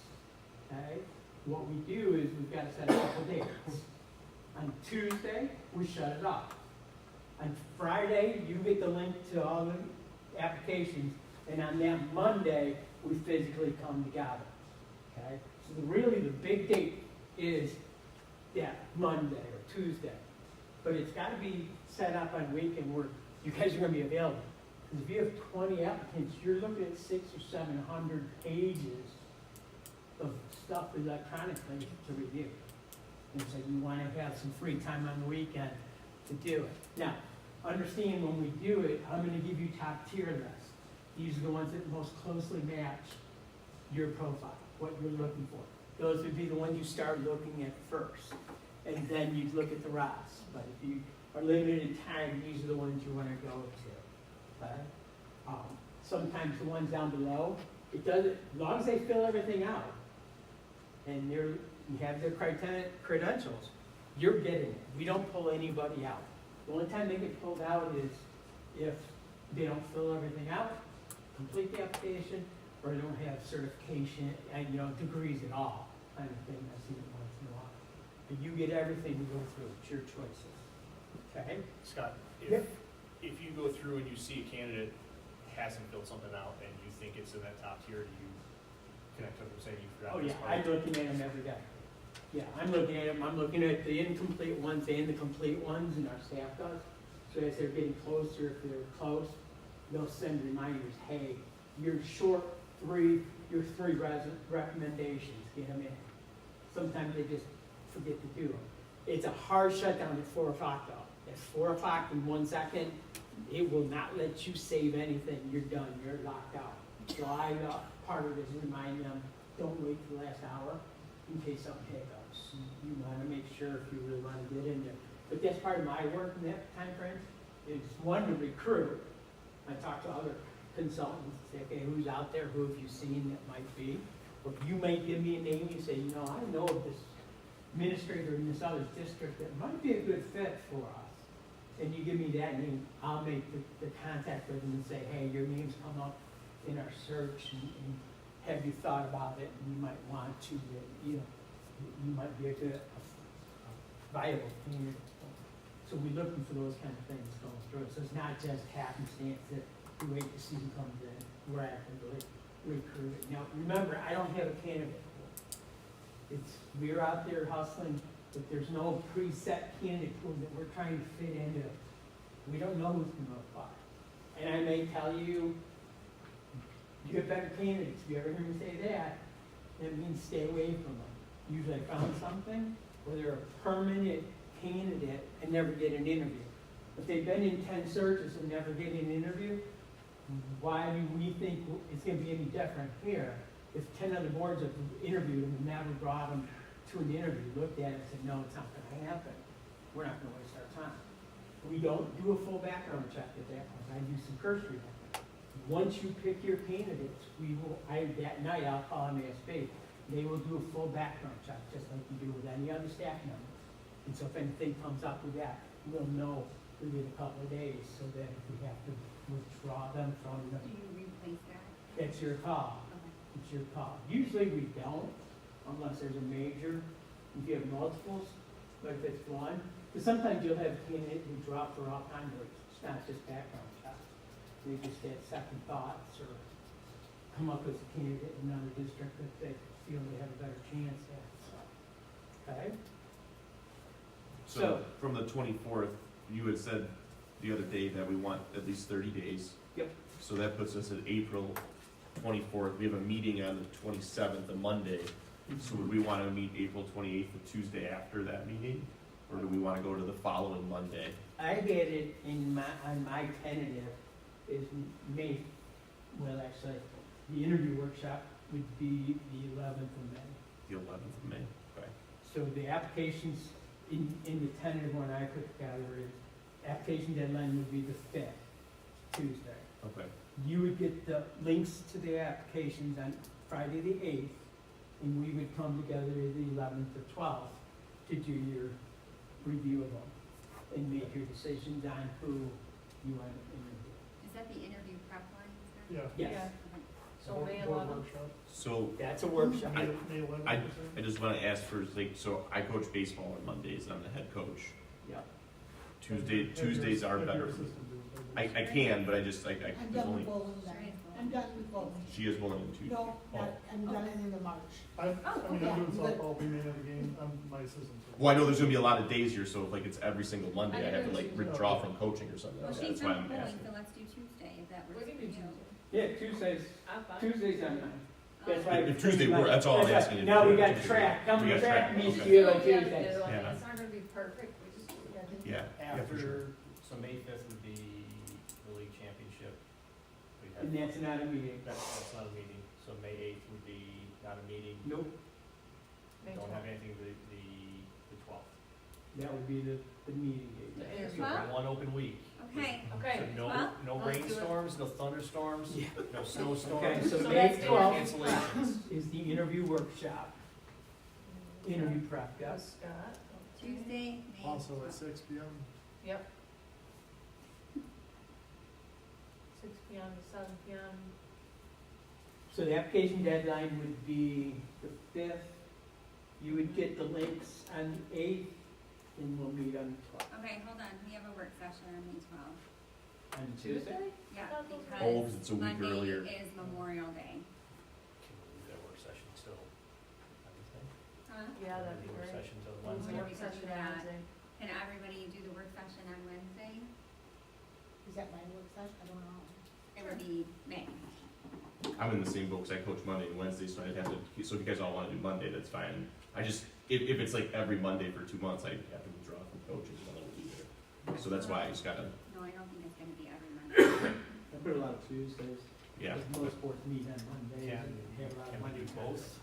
Speaker 1: okay? What we do is we've got to set a couple dates. On Tuesday, we shut it off. On Friday, you get the link to all the applications, and on that Monday, we physically come together, okay? So really, the big date is that Monday or Tuesday. But it's gotta be set up on weekend where you guys are gonna be available. Because if you have 20 applicants, you're looking at 600 or 700 pages of stuff electronically to review. And so you wanna have some free time on the weekend to do it. Now, understand when we do it, I'm gonna give you top tier lists. These are the ones that most closely match your profile, what you're looking for. Those would be the ones you start looking at first, and then you'd look at the rest. But if you are limited in time, these are the ones you wanna go to, okay? Sometimes the ones down below, it doesn't, as long as they fill everything out, and you have their credentials, you're getting it. We don't pull anybody out. The only time they get pulled out is if they don't fill everything out, complete the application, or they don't have certification and, degrees at all, kind of thing. I've seen it once in a while. But you get everything to go through. It's your choices. Okay?
Speaker 8: Scott,
Speaker 1: Yep.
Speaker 8: if you go through and you see a candidate hasn't filled something out and you think it's in that top tier, do you connect with them saying you forgot
Speaker 1: Oh,
Speaker 8: this
Speaker 1: yeah,
Speaker 8: part?
Speaker 1: I'm looking at them every day. Yeah, I'm looking at them, I'm looking at the incomplete ones and the complete ones, and our staff does. So as they're getting closer, if they're close, they'll send reminders, hey, you're short your three recommendations, get them in. Sometimes they just forget to do them. It's a hard shutdown at 4 o'clock though. At 4 o'clock in 1 second, it will not let you save anything, you're done, you're locked out. So part of it is remind them, don't wait till the last hour in case something hiccups. You wanna make sure if you really wanna get in there. But that's part of my work in that time frame, is one, to recruit. I talk to other consultants, say, okay, who's out there, who have you seen that might be? Or you may give me a name, you say, you know, I know of this administrator in this other district that might be a good fit for us. And you give me that name, I'll make the contact with them and say, hey, your name's come up in our search, and have you thought about it, and you might want to, you know, you might be a good, a viable candidate. So we're looking for those kind of things going through. So it's not just happenstance that we wait to see who comes in. We're actively recruiting. Now, remember, I don't have a candidate pool. We're out there hustling, but there's no preset candidate pool that we're trying to fit into. We don't know who's going to apply. And I may tell you, you have better candidates. If you ever hear me say that, that means stay away from them. Usually I found something where they're a permanent candidate and never get an interview. If they've been in 10 searches and never get an interview, why do we think it's going to be any different here? If 10 other boards have interviewed them and never brought them to an interview, looked at it and said, no, it's not going to happen. We're not going to waste our time. We don't do a full background check at that point. I do some cursory background. Once you pick your candidates, that night I'll call MASB. They will do a full background check, just like you do with any other staff member. And so if anything comes up with that, we'll know within a couple of days, so that if we have to withdraw them from the,
Speaker 2: Do you replace that?
Speaker 1: it's your call.
Speaker 2: Okay.
Speaker 1: It's your call. Usually we don't, unless there's a major, if you have multiples, but if it's one, because sometimes you'll have a candidate who drop for all kinds of reasons. It's not just background checks. They just get second thoughts or come up with a candidate in another district that they feel they have a better chance at, so. Okay?
Speaker 3: So from the 24th, you had said the other day that we want at least 30 days.
Speaker 1: Yep.
Speaker 3: So that puts us at April 24th. We have a meeting on the 27th, a Monday. So would we want to meet April 28th, the Tuesday after that meeting? Or do we want to go to the following Monday?
Speaker 1: I had it on my tentative is May, well, actually, the interview workshop would be the 11th of May.
Speaker 3: The 11th of May, okay.
Speaker 1: So the applications, in the tentative one I put together is, application deadline would be the 5th, Tuesday.
Speaker 3: Okay.
Speaker 1: You would get the links to the applications on Friday the 8th, and we would come together the 11th or 12th to do your review of them and make your decisions on who you want to interview.
Speaker 2: Is that the interview prep line? Is that-
Speaker 7: Yeah.
Speaker 1: Yes,
Speaker 2: Okay.
Speaker 5: So
Speaker 7: Board-
Speaker 5: May
Speaker 7: board
Speaker 5: 11th?
Speaker 7: workshop.
Speaker 3: So
Speaker 1: that's a workshop.
Speaker 7: May 11th,
Speaker 3: I-
Speaker 7: you said?
Speaker 3: I just want to ask for, like, so I coach baseball on Mondays. I'm the head coach.
Speaker 1: Yeah.
Speaker 7: Have your
Speaker 3: Tuesdays are
Speaker 7: assistant
Speaker 3: better.
Speaker 7: do it.
Speaker 3: I can, but I just,
Speaker 6: I'm
Speaker 3: there's
Speaker 6: done
Speaker 3: only,
Speaker 6: with bowling then. I'm done with bowling.
Speaker 3: she is willing to.
Speaker 6: No, I'm done in the March.
Speaker 7: I mean, I'm
Speaker 6: okay.
Speaker 7: doing softball, we may have a game, I'm my assistant.
Speaker 3: Well, I know there's gonna be a lot of days here, so if like it's every single Monday, I have to like withdraw from coaching or something
Speaker 2: Well,
Speaker 3: like that.
Speaker 2: she's
Speaker 3: That's why
Speaker 2: not
Speaker 3: I'm
Speaker 2: pulling,
Speaker 3: asking.
Speaker 2: so let's do Tuesday, if that
Speaker 5: We're
Speaker 2: works
Speaker 5: gonna
Speaker 2: for
Speaker 5: do
Speaker 2: you.
Speaker 5: Tuesday.
Speaker 1: Yeah, Tuesdays,
Speaker 5: I'm fine.
Speaker 1: Tuesdays I'm on. That's
Speaker 2: Um,
Speaker 1: why.
Speaker 3: If Tuesday works, that's all I'm
Speaker 1: That's
Speaker 3: asking
Speaker 1: right.
Speaker 3: if
Speaker 1: Now we
Speaker 3: Tuesday-
Speaker 1: got track,
Speaker 3: we
Speaker 1: coming
Speaker 3: got
Speaker 1: track
Speaker 3: track,
Speaker 1: needs to
Speaker 3: okay.
Speaker 1: be on
Speaker 5: Yeah,
Speaker 1: Tuesdays.
Speaker 3: Yeah.
Speaker 5: It's not gonna be perfect, we just,
Speaker 3: Yeah, yeah, for sure.
Speaker 8: After, so May 5th would be the league championship. We have,
Speaker 1: And that's not a meeting.
Speaker 8: that's not a meeting, so May 8th would be not a meeting.
Speaker 1: Nope,
Speaker 5: May
Speaker 8: Don't have
Speaker 5: 12th.
Speaker 8: anything the 12th.
Speaker 1: that would be the meeting
Speaker 5: The
Speaker 1: date.
Speaker 5: interview.
Speaker 2: Well-
Speaker 8: One open week.
Speaker 2: Okay,
Speaker 5: Okay,
Speaker 8: So no,
Speaker 2: well,
Speaker 8: no
Speaker 5: let's do it.
Speaker 8: rainstorms, no thunderstorms,
Speaker 1: Yeah.
Speaker 8: no
Speaker 1: Okay,
Speaker 8: snowstorms,
Speaker 1: so
Speaker 5: So
Speaker 1: May
Speaker 5: that's it.
Speaker 1: 12th
Speaker 8: cancellations.
Speaker 1: is the interview workshop, interview prep, yes.
Speaker 5: Scott, okay.
Speaker 2: Tuesday, May
Speaker 4: Also at
Speaker 2: 12th.
Speaker 4: 6 p.m.
Speaker 5: Yep. 6 PM to 7 PM.
Speaker 1: So the application deadline would be the 5th. You would get the links on the 8th, and we'll meet on the 12th.
Speaker 2: Okay, hold on, we have a work session on May 12th.
Speaker 1: On Tuesday?
Speaker 2: Yeah,
Speaker 5: thought those were-
Speaker 3: Oh, 'cause
Speaker 2: because
Speaker 3: it's a week earlier.
Speaker 2: Monday is Memorial Day.
Speaker 8: Can we move that work session till Wednesday?
Speaker 2: Huh?
Speaker 5: Yeah, that'd be
Speaker 8: Work
Speaker 5: great.
Speaker 8: session till
Speaker 2: Work
Speaker 8: Wednesday.
Speaker 5: Work
Speaker 2: session
Speaker 5: session
Speaker 2: on
Speaker 5: on
Speaker 2: Wednesday.
Speaker 5: Wednesday.
Speaker 2: Can everybody do the work session on Wednesday?
Speaker 6: Is that my work session? I don't know.
Speaker 2: It would be May.
Speaker 3: I'm in the same boat, 'cause I coach Monday and Wednesday, so I'd have to, so if you guys all wanna do Monday, that's fine. I just, if it's like every Monday for 2 months, I have to withdraw from coaching, so I won't be there. So that's why I just gotta,
Speaker 2: No, I don't think it's gonna be every Monday.
Speaker 1: I put a lot of Tuesdays.
Speaker 3: yeah.
Speaker 1: Because most sports meet on Mondays
Speaker 8: Can,
Speaker 1: and have a lot of
Speaker 8: can we
Speaker 1: Monday
Speaker 8: do both?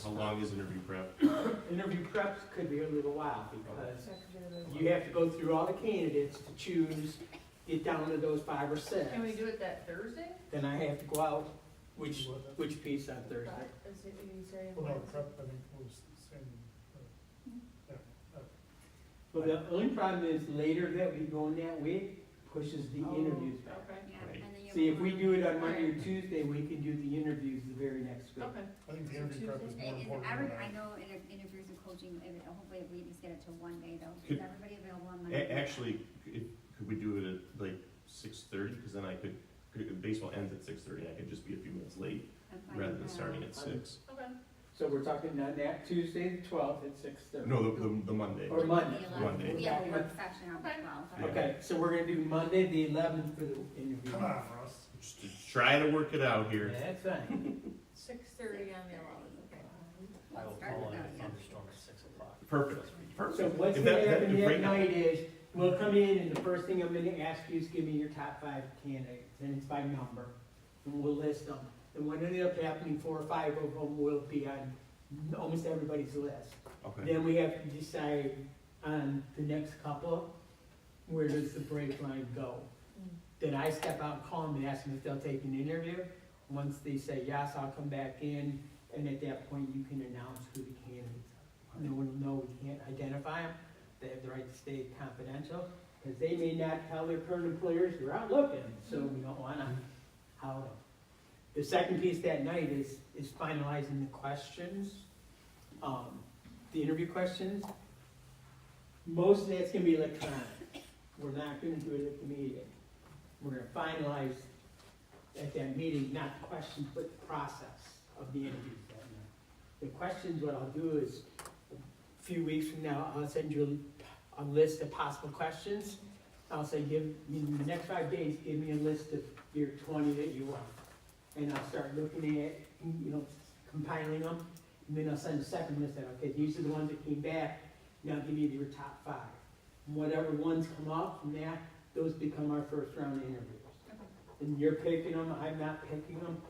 Speaker 3: How long is interview prep?
Speaker 1: Interview preps could be a little while because
Speaker 5: That could be the big one.
Speaker 1: you have to go through all the candidates to choose, get down to those 5 or 6.
Speaker 5: Can we do it that Thursday?
Speaker 1: Then I have to go out, which
Speaker 7: What, that's-
Speaker 1: which piece on Thursday?
Speaker 5: Is it, you say
Speaker 7: Well, no,
Speaker 5: Wednesday?
Speaker 7: prep, I think was saying,
Speaker 1: Well, the only problem is later that we go in that week pushes the
Speaker 5: Oh,
Speaker 1: interviews back.
Speaker 5: Okay,
Speaker 2: Yeah,
Speaker 3: Right.
Speaker 2: and then you.
Speaker 1: See, if we do it on Monday or
Speaker 5: Right.
Speaker 1: Tuesday, we can do the interviews the very next week.
Speaker 5: okay.
Speaker 7: I think the interview prep is more important
Speaker 2: Every,
Speaker 7: than
Speaker 2: I
Speaker 7: that.
Speaker 2: know in interviews and coaching, hopefully we just get it to one day though.
Speaker 3: Could-
Speaker 2: Is everybody available on Monday?
Speaker 3: Actually, could we do it at like 6:30, cause then I could, baseball ends at 6:30, I could just be a few minutes late,
Speaker 2: I'm fine
Speaker 3: rather
Speaker 2: with
Speaker 3: than
Speaker 2: that.
Speaker 3: starting at 6.
Speaker 5: Okay.
Speaker 1: So we're talking on that Tuesday, the 12th at 6:30.
Speaker 3: No, the Monday.
Speaker 1: Or Monday.
Speaker 2: The 11th.
Speaker 3: Monday.
Speaker 2: We have a work session on the
Speaker 5: Okay.
Speaker 2: 12th.
Speaker 3: Yeah.
Speaker 1: Okay, so we're gonna do Monday, the 11th for the interview.
Speaker 7: Come on, Russ.
Speaker 3: Just trying to work it out here.
Speaker 1: That's fine.
Speaker 5: 6:30 on the 11th, okay.
Speaker 8: I will
Speaker 2: We'll start
Speaker 8: call
Speaker 2: with
Speaker 8: in a
Speaker 2: that, yeah.
Speaker 8: thunderstorm at 6 o'clock.
Speaker 3: Perfect, perfect.
Speaker 1: So what's
Speaker 3: If
Speaker 1: gonna
Speaker 3: that-
Speaker 1: happen
Speaker 3: if
Speaker 1: that
Speaker 3: right now-
Speaker 1: night is, we'll come in and the first thing I'm gonna ask you is give me your top 5 candidates, and it's by number, and we'll list them. And what ended up happening, 4 or 5 of them will be on almost everybody's list.
Speaker 3: Okay,
Speaker 1: Then we have to decide on the next couple, where does the break line go? Then I step out and call them and ask them if they'll take an interview. Once they say yes, I'll come back in, and at that point, you can announce who the candidates are. No one will know, we can't identify them, they have the right to stay confidential, because they may not tell their current employers they're out looking, so we don't wanna out them. The second piece that night is finalizing the questions, the interview questions. Most of that's gonna be electronic. We're not gonna do it at the meeting. We're gonna finalize at that meeting, not the questions, but the process of the interviews that night. The questions, what I'll do is, a few weeks from now, I'll send you a list of possible questions. I'll say, in the next 5 days, give me a list of your 20 that you want. And I'll start looking at, compiling them, and then I'll send a second list out, okay, these are the ones that came back, now give me your top 5. Whatever ones come up from that, those become our first round interviews. And you're picking them, I'm not picking them.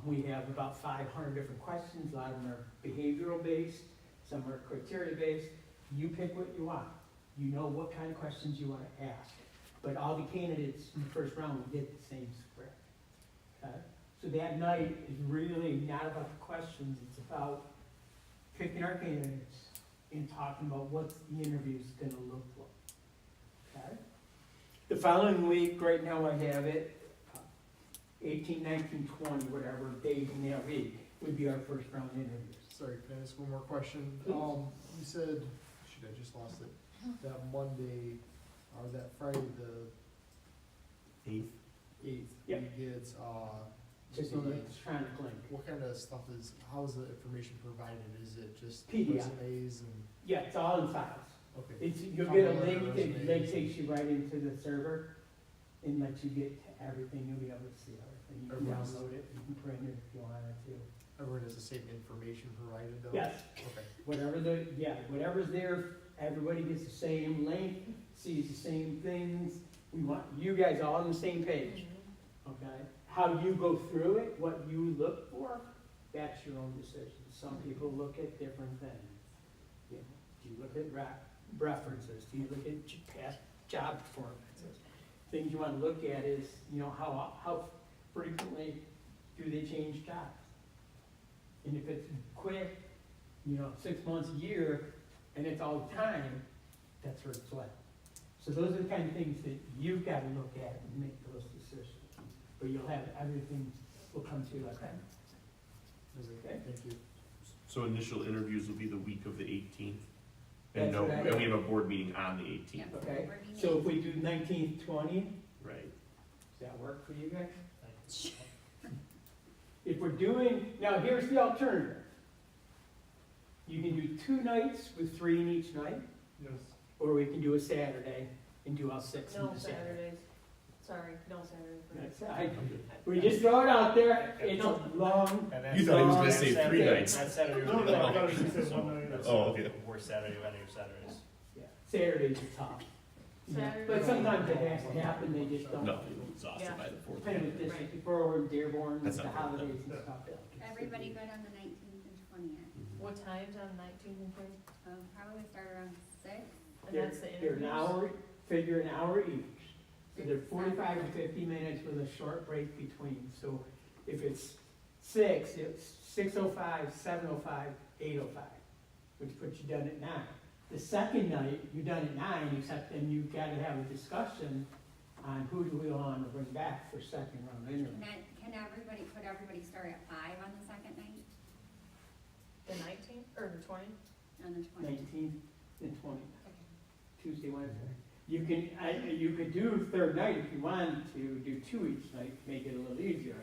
Speaker 1: We have about 500 different questions, a lot of them are behavioral based, some are criteria based. You pick what you want. You know what kind of questions you want to ask. But all the candidates in the first round will get the same script. Okay? So that night is really not about the questions, it's about picking our candidates and talking about what the interview's gonna look like. Okay? The following week, right now I have it, 18, 19, 20, whatever days in that week would be our first round interviews.
Speaker 4: Sorry, can I ask one more question?
Speaker 1: Please.
Speaker 4: You said, shoot, I just lost it, that Monday, or that Friday, the 8th,
Speaker 1: Yeah.
Speaker 4: we get,
Speaker 1: Just an electronic link.
Speaker 4: what kind of stuff is, how is the information provided? Is it just
Speaker 1: PDF.
Speaker 4: resumes and,
Speaker 1: Yeah, it's all in files.
Speaker 4: okay,
Speaker 1: It's, you'll get a
Speaker 4: Cover
Speaker 1: link
Speaker 4: letter,
Speaker 1: that
Speaker 4: resumes.
Speaker 1: link takes you right into the server and lets you get to everything, you'll be able to see everything. You can
Speaker 4: Everyone's-
Speaker 1: download it, you can print it if you wanted to.
Speaker 4: everyone has the same information provided though?
Speaker 1: Yes,
Speaker 4: Okay,
Speaker 1: whatever's there, everybody gets the same link, sees the same things. We want you guys all on the same page, okay? How you go through it, what you look for, that's your own decision. Some people look at different things. You know, do you look at references? Do you look at past job performances? Things you want to look at is, how frequently do they change jobs? And if it's quick, 6 months, a year, and it's all the time, that's where it's at. So those are the kind of things that you've got to look at and make those decisions. But you'll have, everything will come to you like that. Okay.
Speaker 4: thank you.
Speaker 3: So initial interviews will be the week of the 18th? And
Speaker 1: That's what I-
Speaker 3: and we have a board meeting on the 18th.
Speaker 2: Yeah.
Speaker 1: Okay,
Speaker 2: Board meeting.
Speaker 1: so if we do 19th, 20th,
Speaker 3: Right.
Speaker 1: does that work for you guys? If we're doing, now here's the alternative. You can do 2 nights with 3 in each night,
Speaker 7: Yes.
Speaker 1: or we can do a Saturday and do all 6 in
Speaker 5: No
Speaker 1: the Saturday.
Speaker 5: Saturdays. Sorry, no Saturdays.
Speaker 1: That's, we just throw it out there, it's a long,
Speaker 8: And that's-
Speaker 3: You thought he was gonna
Speaker 8: that's
Speaker 3: say
Speaker 8: Saturday-
Speaker 3: 3 nights.
Speaker 8: That's Saturday.
Speaker 7: No, no, I thought you said
Speaker 8: So
Speaker 7: one night.
Speaker 8: that's-
Speaker 3: Oh, okay.
Speaker 8: We're Saturday, any of Saturdays.
Speaker 1: yeah, Saturdays are tough. You know,
Speaker 5: Saturday.
Speaker 1: But sometimes it has to happen, they just don't.
Speaker 3: No, you're exhausted
Speaker 5: Yeah.
Speaker 3: by the 4th.
Speaker 1: Kind of with district, before we're in Dearborn,
Speaker 3: That's
Speaker 1: the
Speaker 3: not bad.
Speaker 1: holidays and stuff.
Speaker 2: Everybody good on the 19th and 20th?
Speaker 5: What times on 19th and 20th?
Speaker 2: Probably start around 6.
Speaker 5: And that's the
Speaker 1: They're an
Speaker 5: interviews?
Speaker 1: hour, figure an hour each. So they're 45 to 50 minutes with a short break between. So if it's 6, it's 6:05, 7:05, 8:05, which puts you done at 9. The second night, you're done at 9, except then you've got to have a discussion on who do we want to bring back for second round interview.
Speaker 2: Could everybody start at 5 on the second night,
Speaker 5: The 19th, or the 20th?
Speaker 2: on the 20th?
Speaker 1: 19th and 20th, Tuesday, Wednesday. You could do third night if you wanted to, do 2 each night, make it a little easier.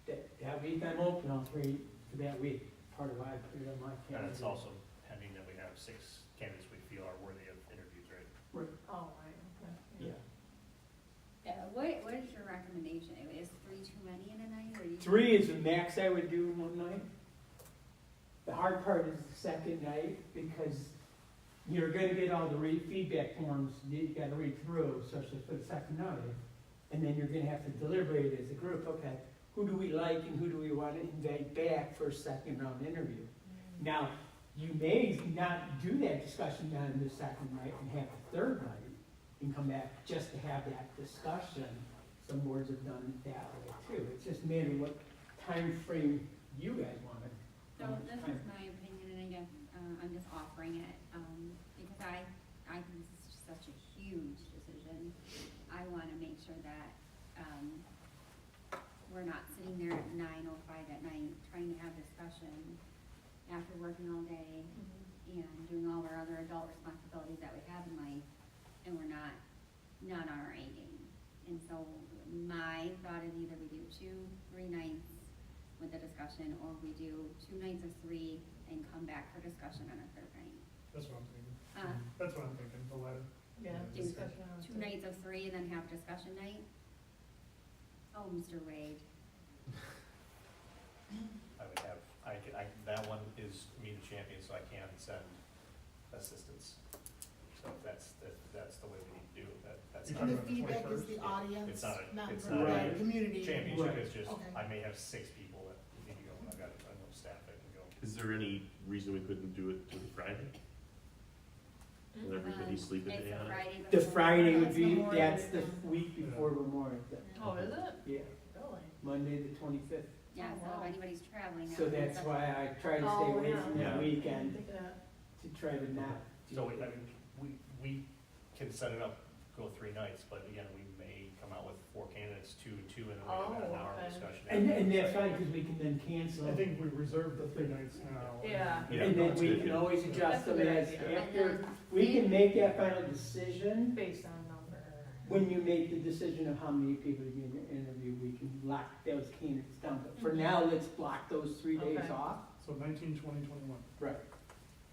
Speaker 1: That week I'm open all 3 for that week, part of why I put it on my
Speaker 8: And
Speaker 1: calendar.
Speaker 8: it's also pending that we have 6 candidates we feel are worthy of interviews, right?
Speaker 5: Oh, right, okay.
Speaker 1: Yeah.
Speaker 2: What is your recommendation? Is 3 too many in a night, or you?
Speaker 1: 3 is the max I would do in one night. The hard part is the second night, because you're gonna get all the feedback forms you gotta read through, especially for the second night. And then you're gonna have to deliberate as a group, okay, who do we like and who do we wanna invite back for a second round interview? Now, you may not do that discussion on the second night and have the third night and come back just to have that discussion. Some boards have done it that way too. It's just a matter of what time frame you guys want it.
Speaker 2: So this is my opinion, and again, I'm just offering it, because I think this is such a huge decision. I wanna make sure that, we're not sitting there at 9:05 at night trying to have discussion after working all day and doing all our other adult responsibilities that we have in life, and we're not on our A game. And so my thought is either we do 2, 3 nights with a discussion, or we do 2 nights of 3 and come back for discussion on a third night.
Speaker 7: That's what I'm thinking.
Speaker 2: Uh,
Speaker 7: That's what I'm thinking, the latter.
Speaker 5: Yeah,
Speaker 7: Yeah.
Speaker 5: discussion on
Speaker 2: 2 nights of 3 and then have discussion night? Oh, Mr. Wade.
Speaker 8: I would have, that one is me the champion, so I can send assistants. So if that's the way we need to do it, that's
Speaker 7: You
Speaker 8: not
Speaker 6: And
Speaker 7: talking
Speaker 6: the
Speaker 7: about the
Speaker 6: feedback is
Speaker 7: 21st?
Speaker 6: the audience,
Speaker 8: It's not a-
Speaker 6: not
Speaker 8: it's
Speaker 6: from
Speaker 8: not
Speaker 1: a
Speaker 6: the community.
Speaker 8: championship,
Speaker 1: Right.
Speaker 8: it's just,
Speaker 6: Okay.
Speaker 8: I may have 6 people that need to go, and I've got enough staff that can go.
Speaker 3: Is there any reason we couldn't do it to the Friday? Let everybody sleep a
Speaker 2: It's
Speaker 3: day
Speaker 2: a
Speaker 3: on it?
Speaker 2: Friday
Speaker 1: The
Speaker 2: before-
Speaker 1: Friday would
Speaker 6: That's
Speaker 1: be,
Speaker 6: Memorial
Speaker 1: that's
Speaker 6: Day.
Speaker 1: the week before Memorial Day.
Speaker 5: Oh, is it?
Speaker 1: Yeah,
Speaker 5: Really?
Speaker 1: Monday the 25th.
Speaker 2: Yeah,
Speaker 5: Oh,
Speaker 2: so
Speaker 5: wow.
Speaker 2: if anybody's traveling.
Speaker 1: So
Speaker 2: that
Speaker 1: that's why I try to stay
Speaker 5: Oh,
Speaker 1: away
Speaker 5: yeah.
Speaker 1: from that
Speaker 3: Yeah.
Speaker 1: weekend
Speaker 5: Think of that.
Speaker 1: to try to not. do
Speaker 8: So,
Speaker 1: it.
Speaker 8: I mean, we can set it up, go 3 nights, but again, we may come out with 4 candidates, 2 and 2, and then we have an
Speaker 5: Oh,
Speaker 8: hour
Speaker 5: okay.
Speaker 8: discussion.
Speaker 1: And that's fine, because we can then cancel.
Speaker 7: I think we reserved the 3 nights now.
Speaker 5: Yeah.
Speaker 3: Yeah,
Speaker 1: And then
Speaker 3: that's
Speaker 1: we
Speaker 3: good,
Speaker 1: can
Speaker 3: yeah.
Speaker 1: always adjust
Speaker 5: That's a
Speaker 1: them
Speaker 5: good
Speaker 1: as,
Speaker 5: idea.
Speaker 1: after, we can make that final decision.
Speaker 5: Based on number.
Speaker 1: When you make the decision of how many people you're gonna interview, we can lock those candidates down. But for now, let's block those 3 days
Speaker 5: Okay.
Speaker 1: off.
Speaker 7: So 19, 20, 21.
Speaker 1: Right.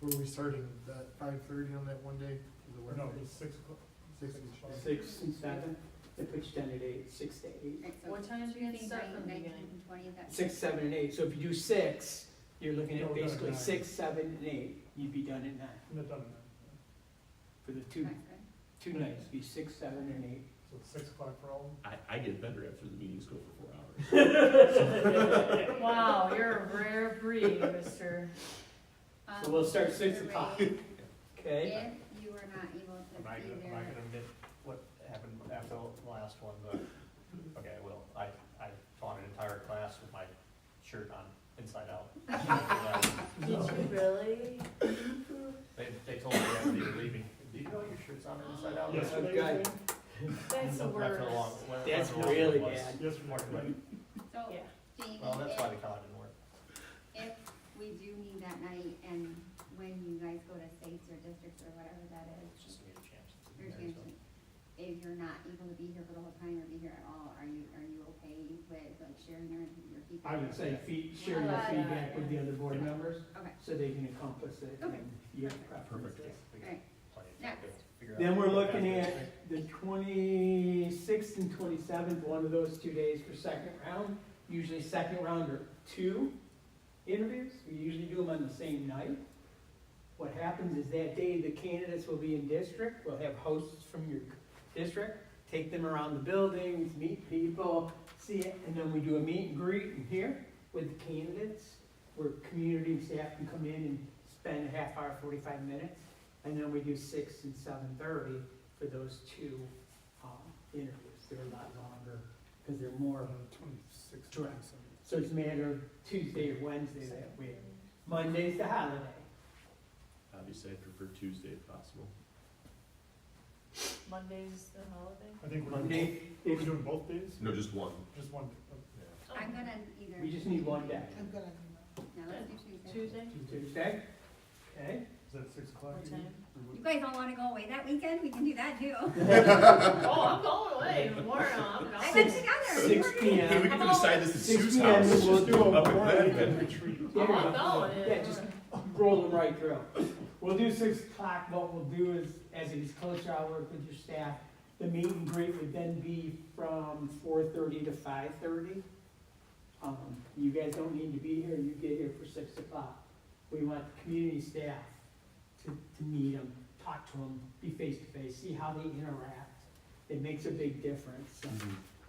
Speaker 4: Were we starting at 5:30 on that one day? Was it
Speaker 7: Or
Speaker 4: Wednesday?
Speaker 7: no, it was 6 o'clock.
Speaker 4: 6
Speaker 7: o'clock.
Speaker 1: 6 and 7, that puts you down at 8, 6 to 8.
Speaker 2: Okay, so
Speaker 5: What time do you
Speaker 2: Tuesday
Speaker 5: start
Speaker 2: night,
Speaker 5: from the
Speaker 2: 19th
Speaker 5: beginning?
Speaker 2: and 20th, that's.
Speaker 1: 6, 7, and 8. So if you do 6, you're looking
Speaker 7: No,
Speaker 1: at
Speaker 7: we're done at
Speaker 1: basically
Speaker 7: 9.
Speaker 1: 6, 7, and 8. You'd be done at 9
Speaker 7: Not done now.
Speaker 1: for the two
Speaker 2: That's good.
Speaker 1: nights. Be 6, 7, and 8.
Speaker 7: So it's 6 o'clock for all of them?
Speaker 3: I get better after the meetings go for 4 hours.
Speaker 5: Wow, you're a rare breed, mister.
Speaker 1: So we'll start
Speaker 2: Mr.
Speaker 1: 6 o'clock.
Speaker 2: Ray,
Speaker 1: Okay.
Speaker 2: If you are not able to
Speaker 8: I'm not
Speaker 2: be
Speaker 8: gonna, I'm
Speaker 2: there.
Speaker 8: not gonna admit what happened after the last one, but, okay, I will. I taught an entire class with my shirt on, inside out.
Speaker 5: Did you really?
Speaker 8: They told me after they were leaving, do you know your shirt's on inside out?
Speaker 7: Yes.
Speaker 1: Okay.
Speaker 5: That's the
Speaker 8: After
Speaker 5: worst.
Speaker 8: a long-
Speaker 1: That's
Speaker 8: after a long
Speaker 1: really
Speaker 8: one was-
Speaker 1: bad.
Speaker 7: Yes,
Speaker 8: Right.
Speaker 2: So,
Speaker 5: Yeah.
Speaker 2: Jamie,
Speaker 8: Well, that's why
Speaker 2: if,
Speaker 8: the college didn't work.
Speaker 2: if we do need that night, and when you guys go to states or district you're not able to be here for the whole time or be here at all, are you okay with like sharing your feedback?
Speaker 1: I would say share your feedback with the other board members,
Speaker 2: Okay,
Speaker 1: so they can encompass it
Speaker 2: Okay.
Speaker 1: and your
Speaker 2: Perfect.
Speaker 1: preferences.
Speaker 8: We got
Speaker 2: alright,
Speaker 8: plenty of time to
Speaker 2: Next.
Speaker 8: figure out.
Speaker 1: Then we're looking at the 26th and 27th, one of those 2 days for second round. Usually second round are 2 interviews. We usually do them on the same night. What happens is that day, the candidates will be in district. We'll have hosts from your district, take them around the buildings, meet people, see it, and then we do a meet and greet in here with the candidates, where community and staff can come in and spend a half hour, 45 minutes. And then we do 6 and 7:30 for those 2 interviews. They're a lot longer because they're more,
Speaker 7: 26,
Speaker 1: Correct.
Speaker 7: 27.
Speaker 1: so it's a matter of Tuesday or Wednesday that week. Monday's the holiday.
Speaker 3: Obviously, I prefer Tuesday if possible.
Speaker 5: Monday's the holiday?
Speaker 7: I think we're doing,
Speaker 1: Monday,
Speaker 7: both- are we doing both days?
Speaker 3: No, just one.
Speaker 7: Just one?
Speaker 5: Oh.
Speaker 2: I'm gonna either.
Speaker 1: we just need one day.
Speaker 6: I'm gonna,
Speaker 2: No, let's do Tuesday.
Speaker 5: Tuesday?
Speaker 1: Tuesday, okay?
Speaker 7: Is that 6 o'clock?
Speaker 5: What
Speaker 7: again?
Speaker 5: time?
Speaker 7: Or
Speaker 2: You guys don't wanna go away that weekend? We can do that too.
Speaker 5: Oh, I'm going away tomorrow, I'm
Speaker 2: I
Speaker 5: going.
Speaker 2: bet together.
Speaker 1: 6 p.m.
Speaker 3: Hey, we can decide this at
Speaker 1: 6
Speaker 3: Sue's
Speaker 1: p.m.
Speaker 3: house.
Speaker 1: and we'll do
Speaker 7: what
Speaker 1: a
Speaker 7: we're
Speaker 3: Up
Speaker 7: doing.
Speaker 3: at
Speaker 7: Retreat.
Speaker 1: Yeah,
Speaker 5: Oh, I'm going.
Speaker 1: yeah, just roll them right through. We'll do 6 o'clock. What we'll do is, as it is closer, I'll work with your staff. The meet and greet would then be from 4:30 to 5:30. You guys don't need to be here. You get here for 6 o'clock. We want the community staff to meet them, talk to them, be face to face, see how they interact. It makes a big difference.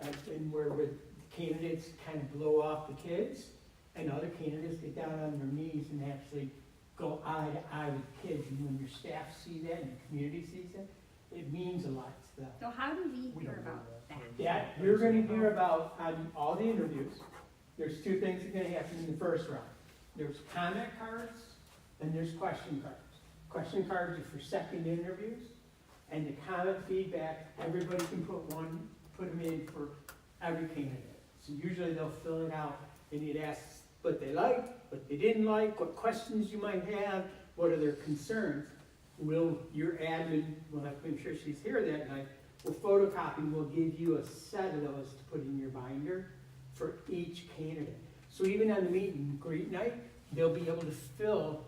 Speaker 1: And where with candidates kind of blow off the kids, and other candidates get down on their knees and actually go eye to eye with kids. And when your staff see that and the community sees that, it means a lot to them.
Speaker 2: So how do we
Speaker 7: We
Speaker 2: hear
Speaker 7: don't know
Speaker 2: about that?
Speaker 1: Yeah, you're gonna hear about on all the interviews. There's 2 things that are gonna happen in the first round. There's comment cards and there's question cards. Question cards are for second interviews, and the comment feedback, everybody can put them in for every candidate. So usually they'll fill it out and it asks what they liked, what they didn't like, what questions you might have, what are their concerns. Your admin, will have to make sure she's here that night, will photocopy, we'll give you a set of those to put in your binder for each candidate. So even on the meet and greet night, they'll be able to fill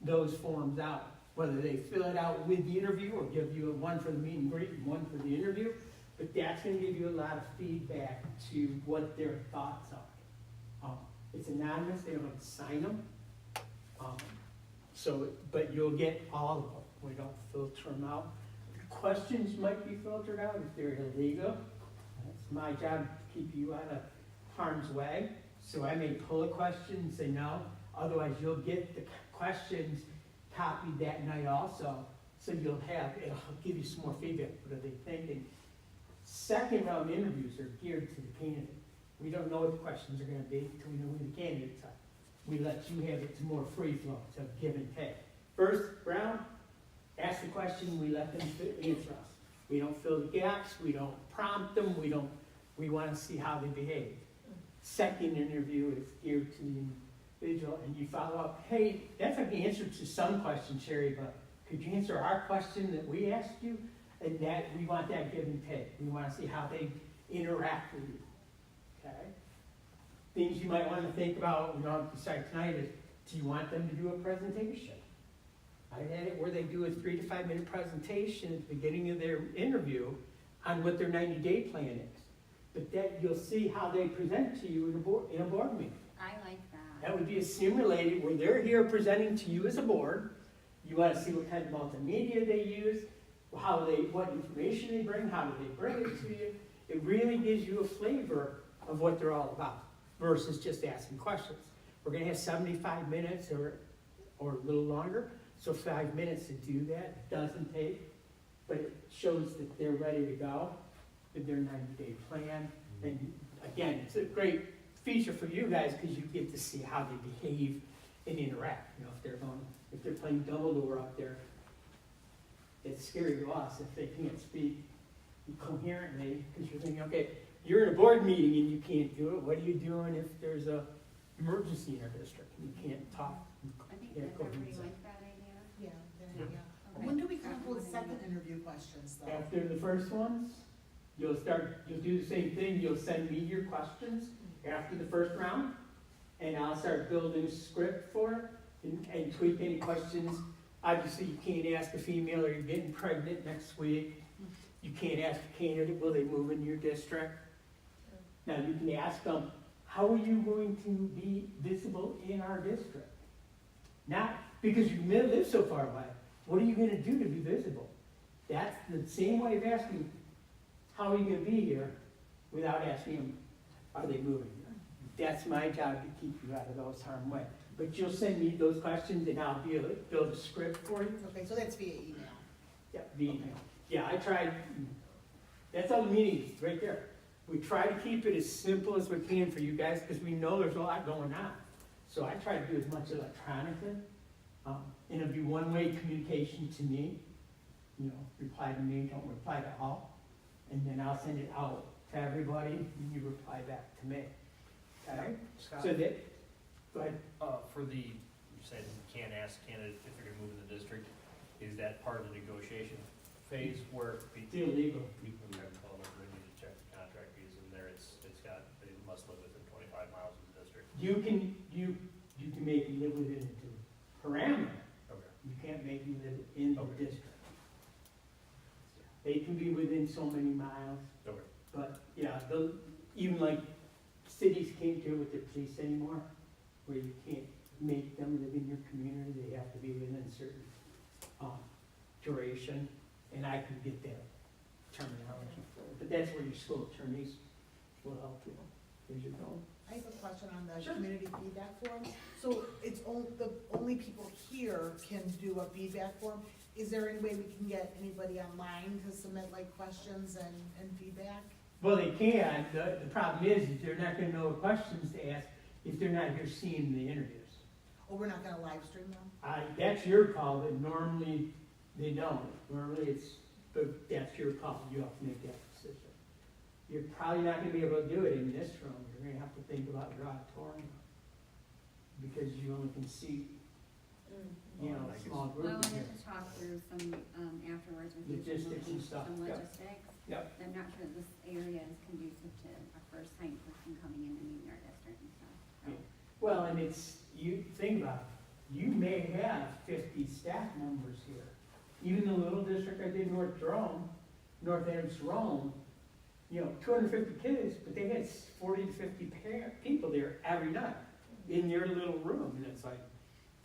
Speaker 1: those forms out. Whether they fill it out with the interview or give you one for the meet and greet and one for the interview, but that's gonna give you a lot of feedback to what their thoughts are. It's anonymous, they don't have to sign them. But you'll get all of them. We don't filter them out. Questions might be filtered out if they're illegal. It's my job to keep you out of harm's way. So I may pull a question and say no. Otherwise, you'll get the questions copied that night also. So it'll give you some more feedback. What are they thinking? Second round interviews are geared to the candidate. We don't know what the questions are gonna be until we know who the candidates are. We let you have it to more free flow, to give and take. First round, ask the question, we let them answer us. We don't fill the gaps, we don't prompt them, we wanna see how they behave. Second interview is geared to the individual, and you follow up, hey, that's an answer to some questions, Sherry, but could you answer our question that we asked you? And that, we want that give and take. We wanna see how they interact with you, okay? Things you might wanna think about, we don't decide tonight is, do you want them to do a presentation? I had it where they do a 3 to 5 minute presentation at the beginning of their interview on what their 90-day plan is. But that, you'll see how they present to you in a board meeting.
Speaker 2: I like that.
Speaker 1: That would be a simulated, where they're here presenting to you as a board. You wanna see what kind of multimedia they use, what information they bring, how do they bring it to you. It really gives you a flavor of what they're all about, versus just asking questions. We're gonna have 75 minutes or a little longer, so 5 minutes to do that. It doesn't take, but it shows that they're ready to go with their 90-day plan. And again, it's a great feature for you guys because you get to see how they behave and interact. You know, if they're playing Dumbledore up there, it's scary to us if they can't speak coherently, because you're thinking, okay, you're in a board meeting and you can't do it. What are you doing if there's a emergency in our district and you can't talk?
Speaker 2: I think
Speaker 1: Yeah,
Speaker 2: that
Speaker 1: go ahead.
Speaker 2: everybody likes that idea.
Speaker 6: yeah, there you go.
Speaker 2: Okay.
Speaker 6: When do we come up with second interview questions though?
Speaker 1: After the first ones, you'll do the same thing, you'll send me your questions after the first round, and I'll start building a script for it and tweak any questions. Obviously, you can't ask a female, are you getting pregnant next week? You can't ask a candidate, will they move in your district? Now, you can ask them, how are you going to be visible in our district? Not because you live so far away. What are you gonna do to be visible? That's the same way of asking, how are you gonna be here, without asking them, are they moving here? That's my job, to keep you out of those harm way. But you'll send me those questions and I'll be able to build a script for you.
Speaker 6: Okay, so that's via email.
Speaker 1: Yeah, the email. Yeah, I tried, that's all the meetings, right there. We try to keep it as simple as we can for you guys, because we know there's a lot going on. So I try to do as much electronically, and it'll be one-way communication to me. You know, reply to me, don't reply to all. And then I'll send it out to everybody, and you reply back to me. Okay?
Speaker 8: Scott,
Speaker 1: So that, go ahead.
Speaker 8: for the, you said you can't ask candidates if they're gonna move in the district, is that part of the negotiation phase where we
Speaker 1: It's illegal.
Speaker 8: call them, we need to check the contract fees in there, it's got, they must live within 25 miles of the district.
Speaker 1: You can make them live within the parameter.
Speaker 8: Okay.
Speaker 1: You can't make them live in the
Speaker 8: Okay.
Speaker 1: district. They can be within so many miles,
Speaker 8: Okay.
Speaker 1: but, yeah, even like cities can't do it with their police anymore, where you can't make them live in your community, they have to be within a certain, duration, and I can get that terminology for it. But that's where your school attorneys will help you, as you go.
Speaker 6: I have a question on the
Speaker 1: Sure.
Speaker 6: community feedback form. So it's the only people here can do a feedback form. Is there any way we can get anybody online to submit like questions and feedback?
Speaker 1: Well, they can, the problem is they're not gonna know what questions to ask if they're not here seeing the interviews.
Speaker 6: Or we're not gonna live stream them?
Speaker 1: That's your call, but normally they don't. Normally but that's your call, you have to make that decision. You're probably not gonna be able to do it in this room, you're gonna have to think about your auditorium. Because you only can see, you know, a small
Speaker 2: Well, I
Speaker 1: group here.
Speaker 2: wanted to talk through some, afterwards with you. some
Speaker 1: Logistics and stuff,
Speaker 2: Some
Speaker 1: yep.
Speaker 2: logistics.
Speaker 1: Yep.
Speaker 2: I'm not sure that this area is conducive to a first-time person coming in and meeting our district and stuff, so.
Speaker 1: Yeah. Well, and you think about it, you may have 50 staff members here. Even the little district I did, North Adams Jerome, you know, 250 kids, but they had 40 to 50 people there every night in their little room, and it's like,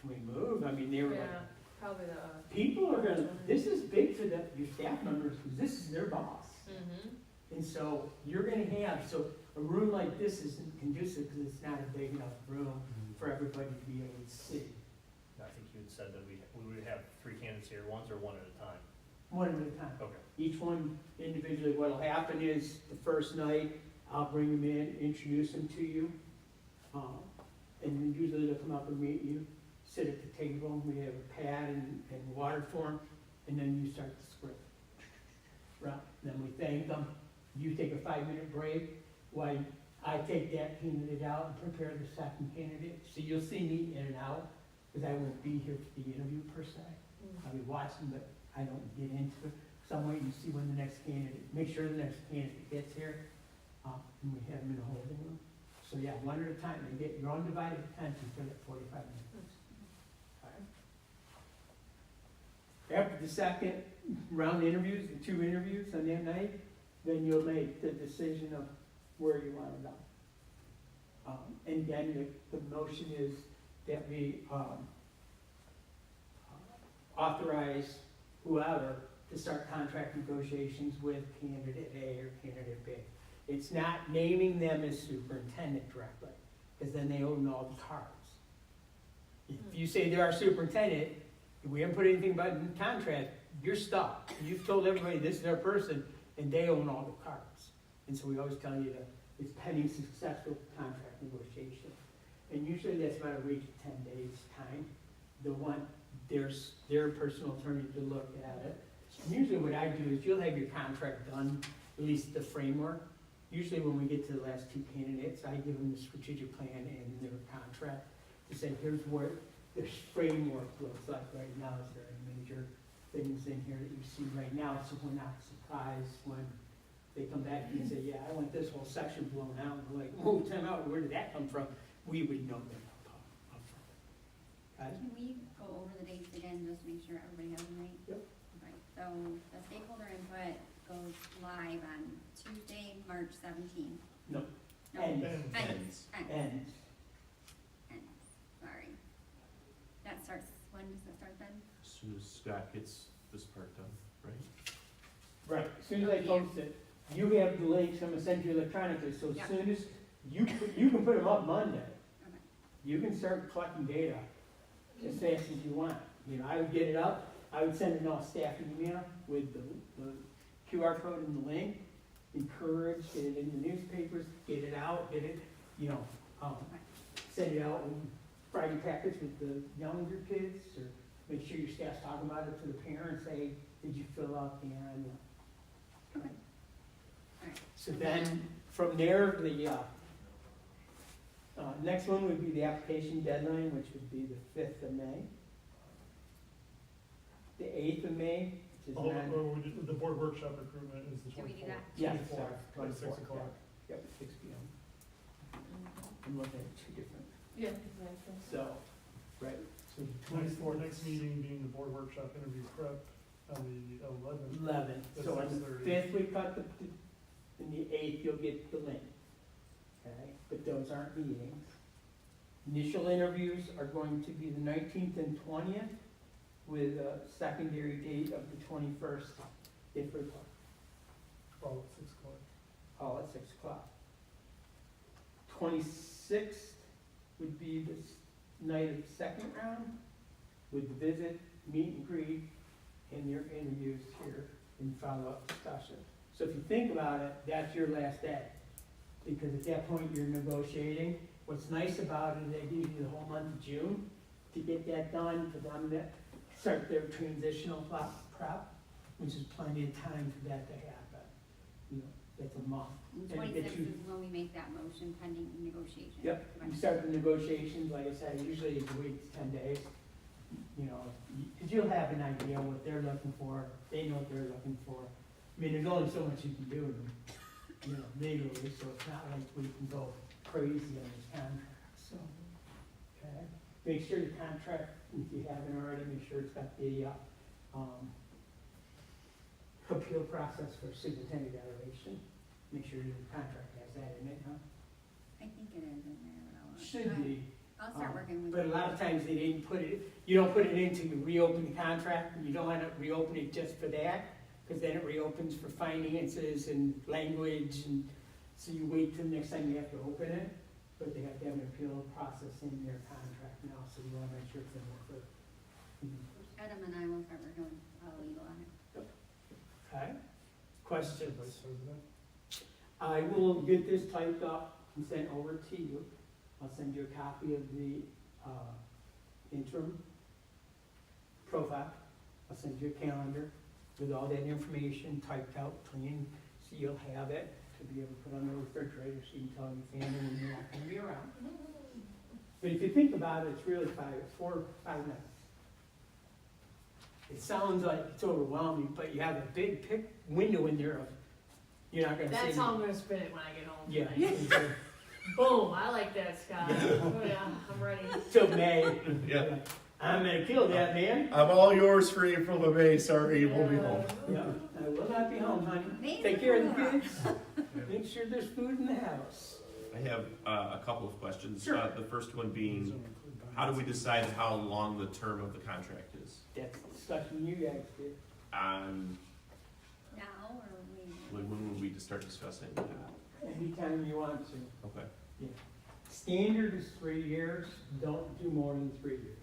Speaker 1: can we move? I mean, they were like,
Speaker 5: Yeah, probably the.
Speaker 1: people are gonna, this is big for your staff members, because this is their boss.
Speaker 5: Mm-hmm.
Speaker 1: And so you're gonna have, so a room like this isn't conducive, because it's not a big enough room for everybody to be able to see.
Speaker 8: I think you had said that we would have 3 candidates here, once or one at a time.
Speaker 1: One at a time.
Speaker 8: Okay.
Speaker 1: Each one individually. What'll happen is, the first night, I'll bring them in, introduce them to you. And then usually they'll come up and meet you, sit at the table, we have a pad and water for them, and then you start the script. Right, then we thank them, you take a 5-minute break, while I take that candidate out and prepare the second candidate. So you'll see me in and out, because I won't be here for the interview per se. I'll be watching, but I don't get into it. So I'm waiting to see when the next candidate, make sure the next candidate gets here, and we have them in a holding room. So yeah, one at a time, and get your undivided attention for that 45 minutes. All right. After the second round of interviews, the 2 interviews on that night, then you'll make the decision of where you want to go. And then the motion is that we authorize whoever to start contract negotiations with candidate A or candidate B. It's not naming them as superintendent directly, because then they own all the cards. If you say they're our superintendent, if we haven't put anything about it in the contract, you're stuck. You've told everybody this is our person, and they own all the cards. And so we always tell you that it's pending successful contract negotiation. And usually that's about a week to 10 days time. They'll want their personal attorney to look at it. And usually what I do is you'll have your contract done, at least the framework. Usually when we get to the last 2 candidates, I give them the strategic plan and their contract to say, here's what this framework looks like right now. Is there any major things in here that you see right now? So we're not surprised when they come back and say, yeah, I want this whole section blown out, and we're like, whoa, time out, where did that come from? We would know that upfront.
Speaker 2: Can we go over the dates again, just to make sure everybody has them right?
Speaker 1: Yep.
Speaker 2: Right, so the stakeholder input goes live on Tuesday, March 17th.
Speaker 1: No.
Speaker 2: No,
Speaker 1: Ends.
Speaker 2: ends.
Speaker 1: Ends.
Speaker 2: Sorry. That starts, when does that start then?
Speaker 3: As soon as Scott gets this part done, right?
Speaker 1: Right, as soon as I post it, you have the links, I'm gonna send you electronically, so
Speaker 2: Yeah.
Speaker 1: as soon as, you can put them up Monday.
Speaker 2: Okay.
Speaker 1: You can start collecting data as fast as you want. You know, I would get it up, I would send an all staff email with the QR code and the link, encourage, get it in the newspapers, get it out, get it, you know, send it out in Friday packets with the younger kids, or make sure your staff's talking about it to the parents, say, did you fill out the,
Speaker 2: Okay. Alright.
Speaker 1: so then, from there, the, next one would be the application deadline, which would be the 5th of May. The 8th of May, which is
Speaker 7: Oh,
Speaker 1: not,
Speaker 7: the board workshop recruitment is the
Speaker 2: Can we do
Speaker 7: 24th.
Speaker 2: that?
Speaker 1: yes,
Speaker 7: 24th,
Speaker 1: sorry,
Speaker 7: at 6
Speaker 1: 24th,
Speaker 7: o'clock.
Speaker 1: yep, 6 p.m. I'm looking at two different,
Speaker 5: Yeah, exactly.
Speaker 1: so, right, so the
Speaker 7: Next,
Speaker 1: 24th.
Speaker 7: next meeting being the board workshop interview prep on the 11th.
Speaker 1: 11th, so on the
Speaker 7: 6:30.
Speaker 1: 5th, we cut in the 8th, you'll get the link. Okay, but those aren't meetings. Initial interviews are going to be the 19th and 20th, with a secondary date of the 21st, if required,
Speaker 7: All at 6 o'clock.
Speaker 1: all at 6 o'clock. 26th would be the night of the second round, with the visit, meet and greet, and your interviews here, and follow-up discussion. So if you think about it, that's your last day, because at that point, you're negotiating. What's nice about it, they give you the whole month of June to get that done, for them to start their transitional prep, which is plenty of time for that to happen. You know, that's a month.
Speaker 2: And
Speaker 1: And it gets
Speaker 2: 26th
Speaker 1: you-
Speaker 2: is when we make that motion pending negotiation.
Speaker 1: Yep, you start the negotiations, like I said, usually it's a week, 10 days. You know, because you'll have an idea what they're looking for, they know what they're looking for. I mean, there's only so much you can do, you know, legally, so it's not like we can go crazy on this contract, so. Okay, make sure the contract, if you haven't already, make sure it's got the, appeal process for superintendent evaluation. Make sure your contract has that in it, huh?
Speaker 2: I think it is in there, but I'll.
Speaker 1: Should be.
Speaker 2: I'll start working with.
Speaker 1: But a lot of times they didn't put it, you don't put it in until you reopen the contract, and you don't end up reopening just for that, because then it reopens for finances and language, and so you wait till the next time you have to open it, but they have to have an appeal process in their contract now, so you wanna make sure it's in there for.
Speaker 2: Adam and I will start working with legal on it.
Speaker 1: Okay, questions?
Speaker 7: Vice President?
Speaker 1: I will get this typed up and sent over to you. I'll send you a copy of the interim profile. I'll send you a calendar with all that information typed out, clean, so you'll have it to be able to put on the refrigerator so you can tell your family when you're not gonna be around. But if you think about it, it's really 4 or 5 minutes. It sounds like it's overwhelming, but you have a big window in there of, you're not gonna say.
Speaker 5: That's how I'm gonna spin it when I get home.
Speaker 1: Yeah.
Speaker 5: tonight. Boom, I like that, Scott. Oh, yeah, I'm ready.
Speaker 1: Till May.
Speaker 3: Yeah.
Speaker 1: I'm gonna kill that, man.
Speaker 3: I'm all yours for April and May, sorry, you won't be home.
Speaker 1: Yeah, I will not be home, honey.
Speaker 2: Maybe
Speaker 1: Take care of the
Speaker 2: we'll-
Speaker 1: kids. Make sure there's food in the house.
Speaker 3: I have a couple of questions.
Speaker 1: Sure.
Speaker 3: The first one being, how do we decide how long the term of the contract is?
Speaker 1: That's the discussion you guys did.
Speaker 2: Now or later?
Speaker 3: When would we start discussing that?
Speaker 1: Anytime you want to.
Speaker 3: Okay.
Speaker 1: Standard is 3 years. Don't do more than 3 years.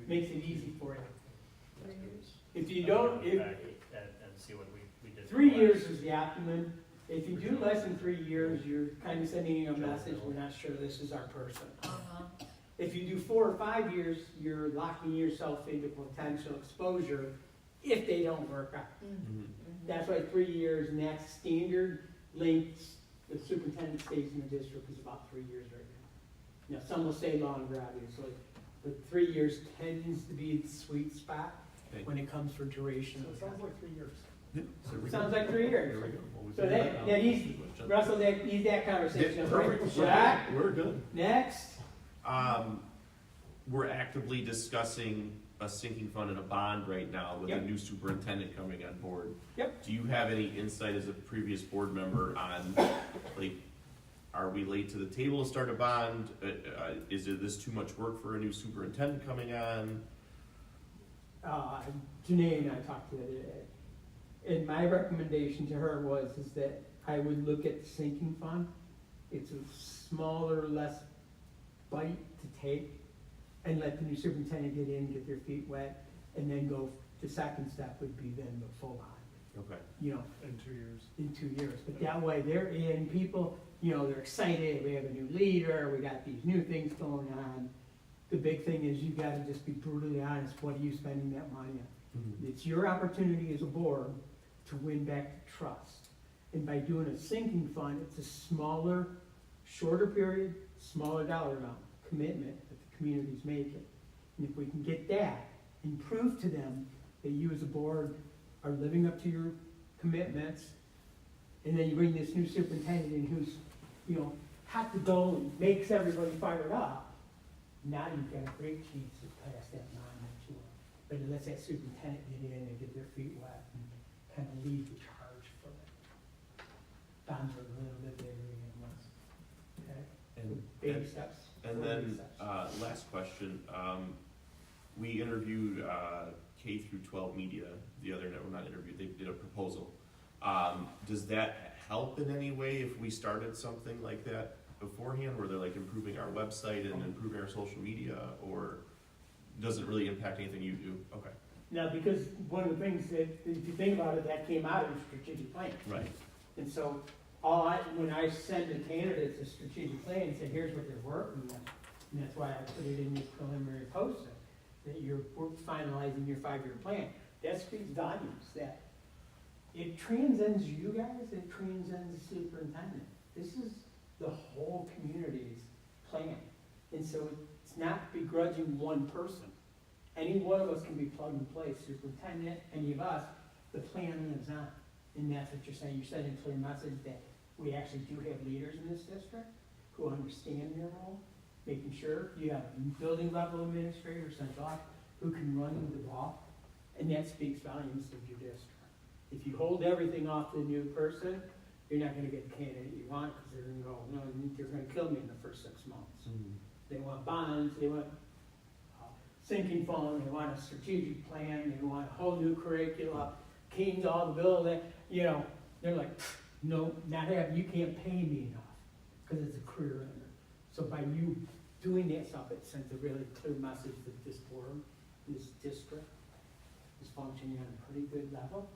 Speaker 1: Makes it easy for you.
Speaker 5: 3 years.
Speaker 1: If you don't,
Speaker 8: Back
Speaker 1: if,
Speaker 8: and see what we did.
Speaker 1: 3 years is the optimum. If you do less than 3 years, you're kind of sending a message, we're not sure this is our person.
Speaker 5: Uh-huh.
Speaker 1: If you do 4 or 5 years, you're locking yourself into potential exposure if they don't work out.
Speaker 3: Mhm.
Speaker 1: That's why 3 years, and that's standard length. The superintendent stays in the district is about 3 years right now. Now, some will say longer, obviously, but 3 years tends to be the sweet spot
Speaker 3: Okay.
Speaker 1: when it comes for duration
Speaker 7: So
Speaker 1: of
Speaker 7: it
Speaker 1: the
Speaker 7: sounds
Speaker 1: contract.
Speaker 7: like 3 years.
Speaker 1: Sounds like 3 years.
Speaker 3: There we go. Well, we
Speaker 1: So
Speaker 3: figured
Speaker 1: that,
Speaker 3: out.
Speaker 1: that easy, Russell, that, ease that conversation.
Speaker 3: Yeah,
Speaker 1: up,
Speaker 3: perfect.
Speaker 1: right? Shot,
Speaker 3: We're good.
Speaker 1: next.
Speaker 3: We're actively discussing a sinking fund and a bond right now with a
Speaker 1: Yep.
Speaker 3: new superintendent coming on board.
Speaker 1: Yep.
Speaker 3: Do you have any insight as a previous board member on, like, are we late to the table to start a bond? Is this too much work for a new superintendent coming on?
Speaker 1: Janae and I talked to her today, and my recommendation to her is that I would look at the sinking fund. It's a smaller, less bite to take, and let the new superintendent get in, get their feet wet, and then go, the second step would be then the full bond,
Speaker 3: Okay.
Speaker 1: you know,
Speaker 7: In 2 years.
Speaker 1: in 2 years. But that way, they're in, people, you know, they're excited, we have a new leader, we got these new things going on. The big thing is you gotta just be brutally honest, what are you spending that money on? It's your opportunity as a board to win back the trust. And by doing a sinking fund, it's a smaller, shorter period, smaller dollar amount, commitment that the community's making. And if we can get that and prove to them that you as a board are living up to your commitments, and then you bring this new superintendent in who's, you know, hot to go and makes everybody fired up, now you've got a great chance to pass that bond that you want. But it lets that superintendent get in and get their feet wet and kind of lead the charge for it. Bonds are a little bit bigger than once, okay?
Speaker 3: And,
Speaker 1: Baby steps.
Speaker 3: and
Speaker 1: baby
Speaker 3: then,
Speaker 1: steps.
Speaker 3: last question, we interviewed, K through 12 media the other night, well, not interviewed, they did a proposal. Does that help in any way if we started something like that beforehand, where they're like improving our website and improving our social media, or does it really impact anything you do? Okay.
Speaker 1: Now, because one of the things that, if you think about it, that came out of the strategic plan.
Speaker 3: Right.
Speaker 1: And so, when I send the candidates a strategic plan and say, here's what they're working on, and that's why I put it in this preliminary posting, that you're finalizing your 5-year plan, that speaks volumes, that it transcends you guys, it transcends the superintendent. This is the whole community's plan. And so it's not begrudging one person. Any one of us can be plug and play, superintendent, any of us, the plan lives on. And that's what you're saying, you're sending a clear message that we actually do have leaders in this district who understand their role, making sure you have building level administrators and who can run the ball, and that speaks volumes of your district. If you hold everything off the new person, you're not gonna get the candidate you want, because they're gonna go, no, you're gonna kill me in the first 6 months. They want bonds, they want sinking fund, they want a strategic plan, they want a whole new curricula, King's all the bill, that, you know, they're like, no, not having, you can't pay me enough, because it's a career ender. So by you doing that stuff, it sends a really clear message that this board, this district, is functioning on a pretty good level,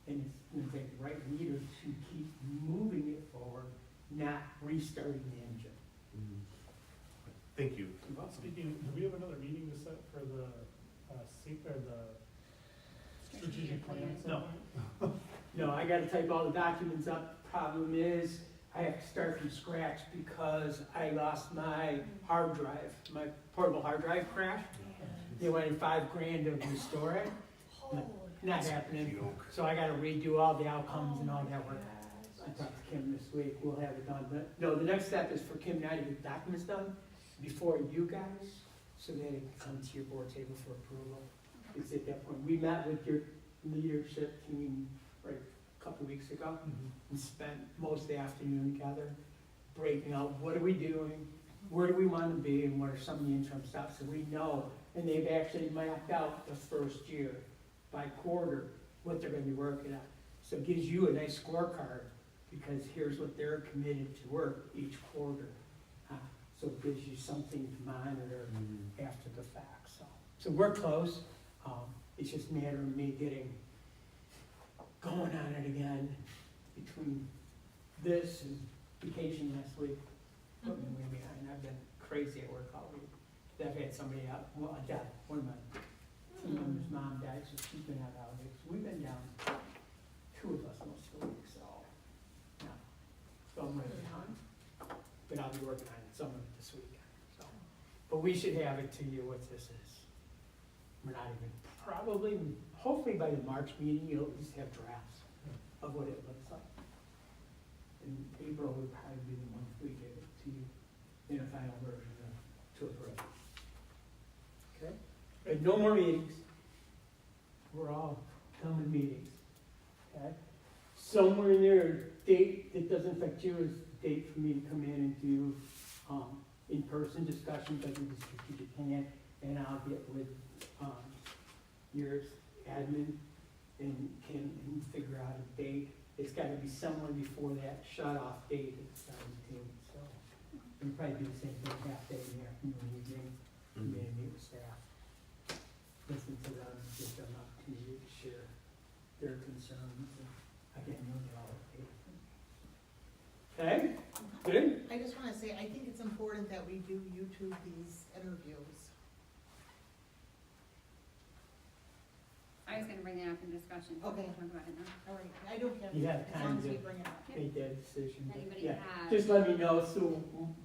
Speaker 1: and it's gonna take the right leader to keep moving it forward, not restarting the engine.
Speaker 3: Thank you.
Speaker 7: Speaking, do we have another meeting to set for the, strategic plan? at some
Speaker 1: No.
Speaker 7: point?
Speaker 1: No, I gotta type all the documents up. Problem is, I have to start from scratch because I lost my hard drive. My portable hard drive crashed. They wanted $5,000 to restore it. Not happening. So I gotta redo all the outcomes and all that work. I talked to Kim this week, we'll have it done. But no, the next step is for Kim and I to get documents done before you guys, so that it can come to your board table for approval. It's at that point, we met with your leadership team, right, a couple weeks ago, and spent most of the afternoon together, breaking out what are we doing, where do we want to be, and what are some of the interim steps, so we know. And they've actually mapped out the first year by quarter what they're gonna be working on. So it gives you a nice scorecard, because here's what they're committed to work each quarter. So it gives you something to monitor after the fact, so we're close. It's just a matter of me getting going on it again between this and vacation last week. Put me way behind. I've been crazy at work all week. I've had somebody out, well, I got one of my team members' mom died, so she's been out all week. So we've been down, 2 of us most of the week, so, yeah. So I'm way behind, but I'll be working on some of it this weekend, so. But we should have it to you what this is. we're not even, probably, hopefully by the March meeting, you'll at least have drafts of what it looks like. And April would probably be the month we give it to you in a final version to approve. Okay? But no more meetings. We're all done with meetings. Okay? Somewhere in there, a date that doesn't affect you is the date for me to come in and do, in-person discussions, like with the strategic plan, and I'll get with, your admin and Kim and figure out a date. It's gotta be somewhere before that shut-off date at 17, so it'll probably be the same thing, half day in the afternoon, evening, and then meet with staff. Listen to them, give them an opportunity to share their concerns, and again, you'll get all the data. Okay, good?
Speaker 6: I just wanna say, I think it's important that we do YouTube these interviews.
Speaker 2: I was gonna bring that up in discussion, so
Speaker 6: Okay.
Speaker 2: we'll talk about it now.
Speaker 6: All right, I don't care,
Speaker 1: You have
Speaker 6: as long
Speaker 1: time
Speaker 6: as we
Speaker 1: to
Speaker 6: bring it up.
Speaker 1: make that decision. but
Speaker 2: Anybody
Speaker 1: yeah,
Speaker 2: have?
Speaker 1: just let me know, so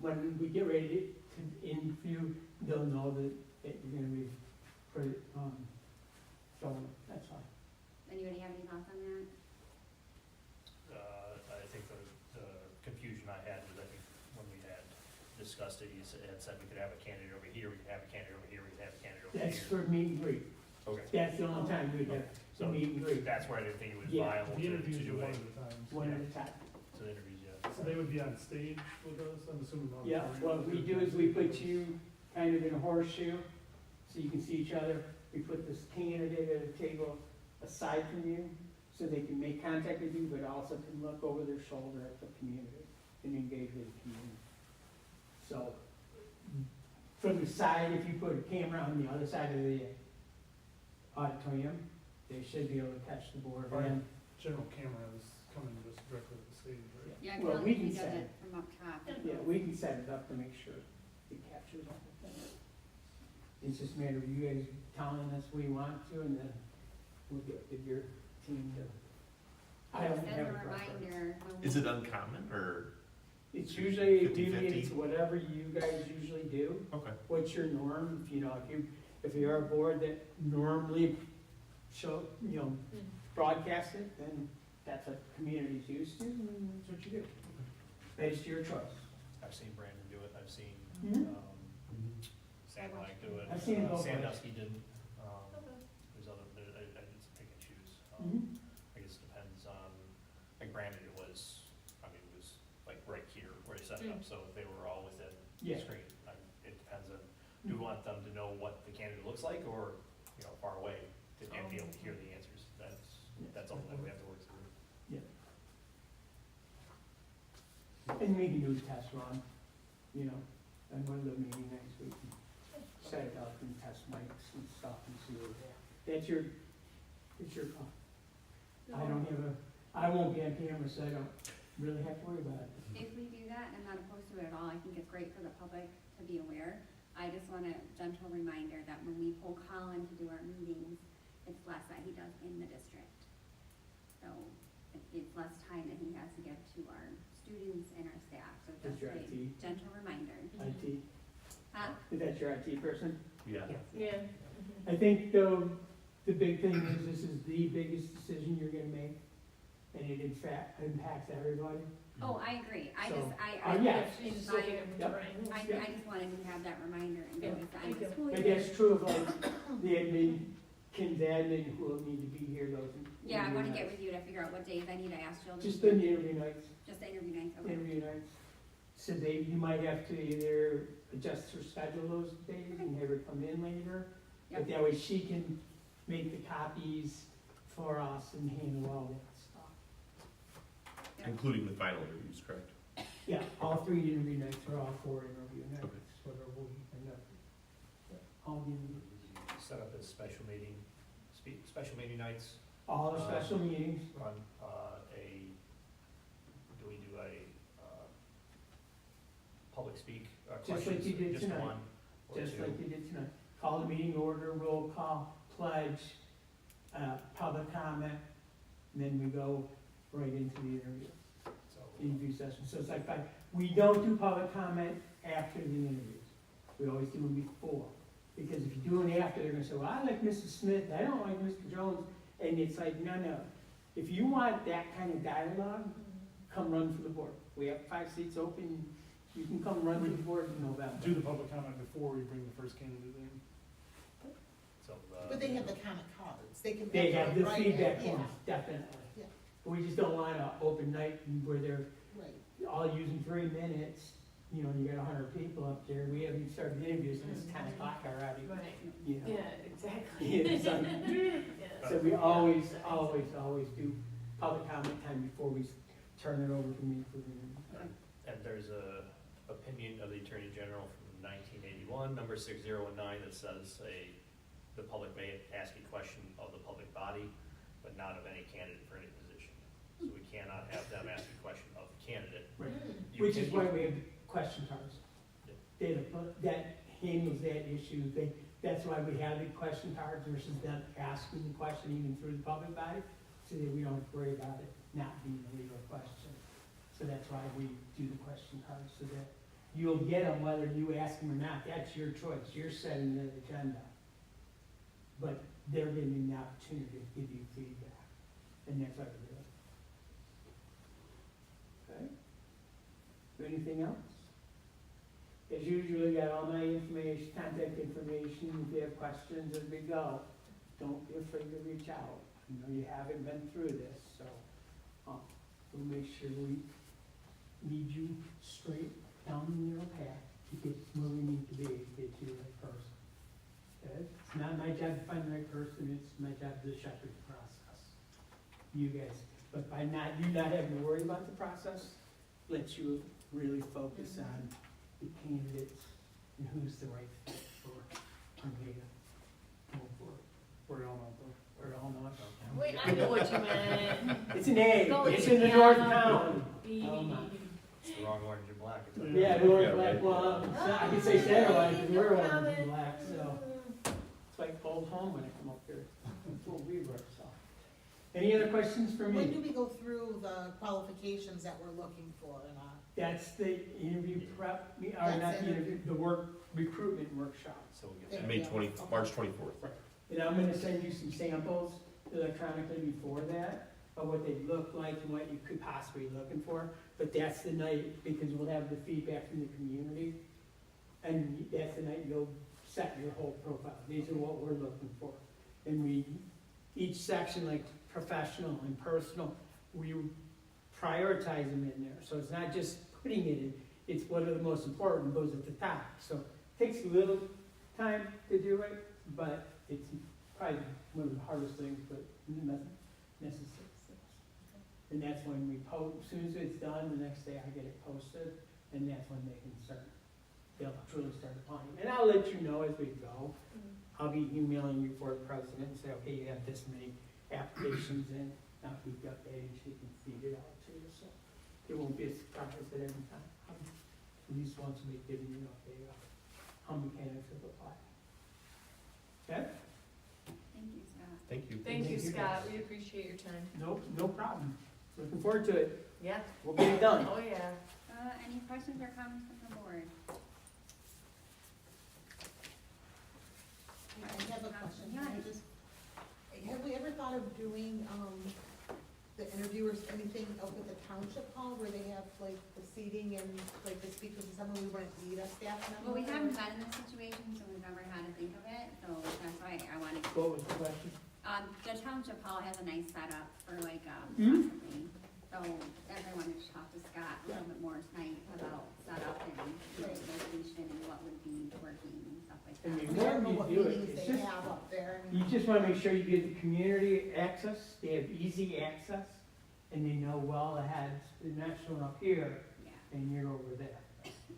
Speaker 1: when we get ready to interview, they'll know that you're gonna be pretty, going, that's all.
Speaker 2: Anybody have any thoughts on that?
Speaker 8: I think the confusion I had was, I think, when we had discussed it, you had said we could have a candidate over here, we could have a candidate over here, we could have a candidate over here.
Speaker 1: That's for meet and greet.
Speaker 8: Okay.
Speaker 1: That's the only time we'd have
Speaker 8: So
Speaker 1: the meet and greet,
Speaker 8: that's where I didn't think it was
Speaker 1: Yeah.
Speaker 8: viable
Speaker 7: The
Speaker 8: to
Speaker 7: interviews
Speaker 8: do
Speaker 7: are one
Speaker 8: it.
Speaker 7: at a time.
Speaker 1: one at a time.
Speaker 8: So the interviews, yeah.
Speaker 7: So they would be on stage with us, I'm assuming.
Speaker 1: Yeah, what we do is we put you kind of in a horseshoe, so you can see each other. We put this candidate at a table aside from you, so they can make contact with you, but also can look over their shoulder at the community and engage with the community. So, from the side, if you put a camera on the other side of the auditorium, they should be able to catch the board.
Speaker 7: Right.
Speaker 1: And
Speaker 7: General cameras coming just directly to the stage, right?
Speaker 2: Yeah,
Speaker 1: Well,
Speaker 2: Kelly,
Speaker 1: we
Speaker 2: he
Speaker 1: can
Speaker 2: does
Speaker 1: set
Speaker 2: it from up top.
Speaker 1: yeah, we can set it up to make sure it captures everything. It's just a matter of you guys telling us we want to, and then we'll get with your team to. I don't
Speaker 2: As
Speaker 1: have
Speaker 2: a
Speaker 1: a preference.
Speaker 2: reminder. when
Speaker 3: Is
Speaker 2: we-
Speaker 3: it uncommon, or?
Speaker 1: It's usually,
Speaker 3: 50-50?
Speaker 1: it's whatever you guys usually do.
Speaker 3: Okay.
Speaker 1: What's your norm, if you're a board that normally broadcast it, then that's what community's used to, and that's what you do. That's your choice.
Speaker 8: I've seen Brandon do it, I've seen,
Speaker 1: Mhm.
Speaker 8: Sam Black do it.
Speaker 1: I've seen it both ways.
Speaker 8: Sandusky didn't, there's other, I did some pick and choose.
Speaker 1: Mhm.
Speaker 8: I guess it depends on, like Brandon, it was like right here where he set it up, so if they were all within the
Speaker 1: Yeah.
Speaker 8: screen, it depends on, do we want them to know what the candidate looks like, or, far away, and be able to hear the answers? That's all that we have to work through.
Speaker 1: And we can do a test run, on one of the meeting next week. Set it up and test mics and stuff and see where we're at. It's your call. I won't be on camera, so I don't really have to worry about it.
Speaker 2: If we do that, I'm not opposed to it at all, I think it's great for the public to be aware. I just want a gentle reminder that when we pull Colin to do our meetings, it's less that he does in the district. So it's less time that he has to give to our students and our staff, so
Speaker 1: That's
Speaker 2: just
Speaker 1: your
Speaker 2: a
Speaker 1: IT.
Speaker 2: gentle reminder.
Speaker 1: IT,
Speaker 2: Huh?
Speaker 1: is that your IT person?
Speaker 3: Yeah.
Speaker 5: Yeah.
Speaker 1: I think the big thing is this is the biggest decision you're gonna make, and it in fact impacts everybody.
Speaker 2: Oh, I agree, I
Speaker 1: So,
Speaker 2: just, I
Speaker 1: yeah.
Speaker 5: She's just
Speaker 2: my-
Speaker 5: looking at the
Speaker 1: Yep.
Speaker 5: drawing.
Speaker 2: I just wanted to have that reminder and go
Speaker 1: Yeah.
Speaker 2: with the end
Speaker 5: Thank
Speaker 2: of
Speaker 5: you.
Speaker 2: school
Speaker 1: And
Speaker 2: year.
Speaker 1: that's true of like the admin, Kim's admin who will need to be here, those.
Speaker 2: Yeah, I wanna
Speaker 1: interview
Speaker 2: get
Speaker 1: nights.
Speaker 2: with you to figure out what days I need to ask children.
Speaker 1: Just the interview nights,
Speaker 2: Just the interview nights, okay.
Speaker 1: interview nights. So you might have to either adjust her schedule those days and have her come in later. But
Speaker 2: Yep.
Speaker 1: that way she can make the copies for us and handle all that stuff.
Speaker 2: Yeah.
Speaker 3: Including the final interviews, correct?
Speaker 1: Yeah, all 3 interview nights or all 4 interview nights,
Speaker 3: Okay.
Speaker 1: whatever we end up. All the interviews.
Speaker 8: Set up as special meeting nights,
Speaker 1: All the special meetings,
Speaker 8: run do we do a public speak,
Speaker 1: Just like
Speaker 8: questions,
Speaker 1: you did
Speaker 8: just
Speaker 1: tonight.
Speaker 8: one or
Speaker 1: just
Speaker 8: two?
Speaker 1: like you did tonight. Call the meeting order, roll call, pledge, public comment, and then we go right into the interview session. So it's like, we don't do public comment after the interviews. We always do them before. Because if you do it after, they're gonna say, well, I like Mrs. Smith, I don't like Mr. Jones, and it's like, no. If you want that kind of dialogue, come run for the board. We have 5 seats open, you can come run for the board in November.
Speaker 7: Do the public comment before we bring the first candidate in.
Speaker 8: So,
Speaker 6: But they have the comment cards, they can.
Speaker 1: They have the
Speaker 6: write it,
Speaker 1: feedback
Speaker 6: yeah,
Speaker 1: forms, definitely.
Speaker 6: Yeah.
Speaker 1: But we just don't want an open night where they're
Speaker 6: Right.
Speaker 1: all using 3 minutes, you know, you got 100 people up there, we haven't started the interviews, and it's 10 o'clock already,
Speaker 5: Right,
Speaker 1: you know.
Speaker 5: yeah, exactly.
Speaker 1: Yeah, so-
Speaker 5: Yeah.
Speaker 1: So we always do public comment time before we turn it over to me for the interview.
Speaker 8: And there's a opinion of the Attorney General from 1981, number 6019, that says the public may ask a question of the public body, but not of any candidate for any position. So we cannot have them ask a question of the candidate.
Speaker 1: Right.
Speaker 8: You
Speaker 1: Which is
Speaker 8: can-
Speaker 1: why we have question cards. That handles that issue, that's why we have the question cards versus them asking the question even through the public body, so that we don't worry about it not being a legal question. So that's why we do the question cards, so that you'll get them whether you ask them or not, that's your choice, you're setting the agenda. But they're giving you the opportunity to give you feedback, and that's why we do it. Okay? Anything else? As usual, you got all my information, contact information, if you have questions as we go, don't be afraid to reach out. I know you haven't been through this, so, we'll make sure we lead you straight down the narrow path to get where we need to be, to get you the right person. Okay? It's not my job to find the right person, it's my job to shepherd the process. You guys, but by you not having to worry about the process, lets you really focus on the candidates and who's the right fit for Armada. Go for it.
Speaker 7: We're all out there.
Speaker 1: We're all not.
Speaker 5: Wait, I know what you meant.
Speaker 1: It's an A,
Speaker 5: Go
Speaker 1: it's in the
Speaker 5: yeah.
Speaker 1: north town.
Speaker 5: B.
Speaker 1: Almont.
Speaker 8: It's the wrong orange and black. It's
Speaker 1: Yeah,
Speaker 8: like-
Speaker 1: north
Speaker 3: Yeah,
Speaker 1: black,
Speaker 3: right.
Speaker 1: well, I could say satellite, because we're orange and black, so. It's like old home when I come up here. That's what we were, so. Any other questions for
Speaker 6: When
Speaker 1: me?
Speaker 6: do we go through the qualifications that we're looking for and,
Speaker 1: That's the interview prep, or
Speaker 6: That's
Speaker 1: not the
Speaker 6: interview.
Speaker 1: interview, the recruitment workshop.
Speaker 8: So we'll get that.
Speaker 3: May 20, March 24th.
Speaker 1: And I'm gonna send you some samples electronically before that, of what they look like and what you could possibly be looking for. But that's the night, because we'll have the feedback from the community, and that's the night you'll set your whole profile. These are what we're looking for. And each section, like professional and personal, we prioritize them in there. So it's not just putting it in, it's what are the most important, goes at the top. So it takes a little time to do it, but it's probably one of the hardest things, but necessary. And that's when we post, as soon as it's done, the next day I get it posted, and that's when they can start, they'll truly start applying. And I'll let you know as we go. I'll be emailing you for the president and say, okay, you have this many applications in, now we've got that, and she can feed it out to you, so it won't be a surprise at every time. At least once a week, giving you an update of how many candidates have applied. Okay?
Speaker 2: Thank you, Scott.
Speaker 3: Thank you.
Speaker 5: Thank you,
Speaker 1: Thank you,
Speaker 5: Scott,
Speaker 1: guys.
Speaker 5: we appreciate your time.
Speaker 1: No problem. Looking forward to it.
Speaker 5: Yeah.
Speaker 1: We'll get it done.
Speaker 5: Oh, yeah.
Speaker 2: Any questions or comments from the board?
Speaker 6: I have a question.
Speaker 2: Yeah.
Speaker 6: Have we ever thought of doing, the interviewers, anything up at the township hall where they have like the seating and like the speakers and someone we wouldn't need a staff member?
Speaker 2: Well, we haven't been in this situation, so we've never had to think of it, so that's why I wanted to.
Speaker 1: What was the question?
Speaker 2: The township hall has a nice setup for like,
Speaker 1: Hmm?
Speaker 2: possibly, so everyone should talk to Scott a little bit more tonight about setup and location and what would be working and stuff like
Speaker 1: And
Speaker 2: that.
Speaker 1: we
Speaker 6: I don't know
Speaker 1: Whenever
Speaker 6: what
Speaker 1: you do it,
Speaker 6: meetings
Speaker 1: it's
Speaker 6: they
Speaker 1: just-
Speaker 6: have up there.
Speaker 1: You just wanna make sure you give the community access, they have easy access, and they know well ahead, they're not showing up here,
Speaker 2: Yeah,
Speaker 1: and you're over there.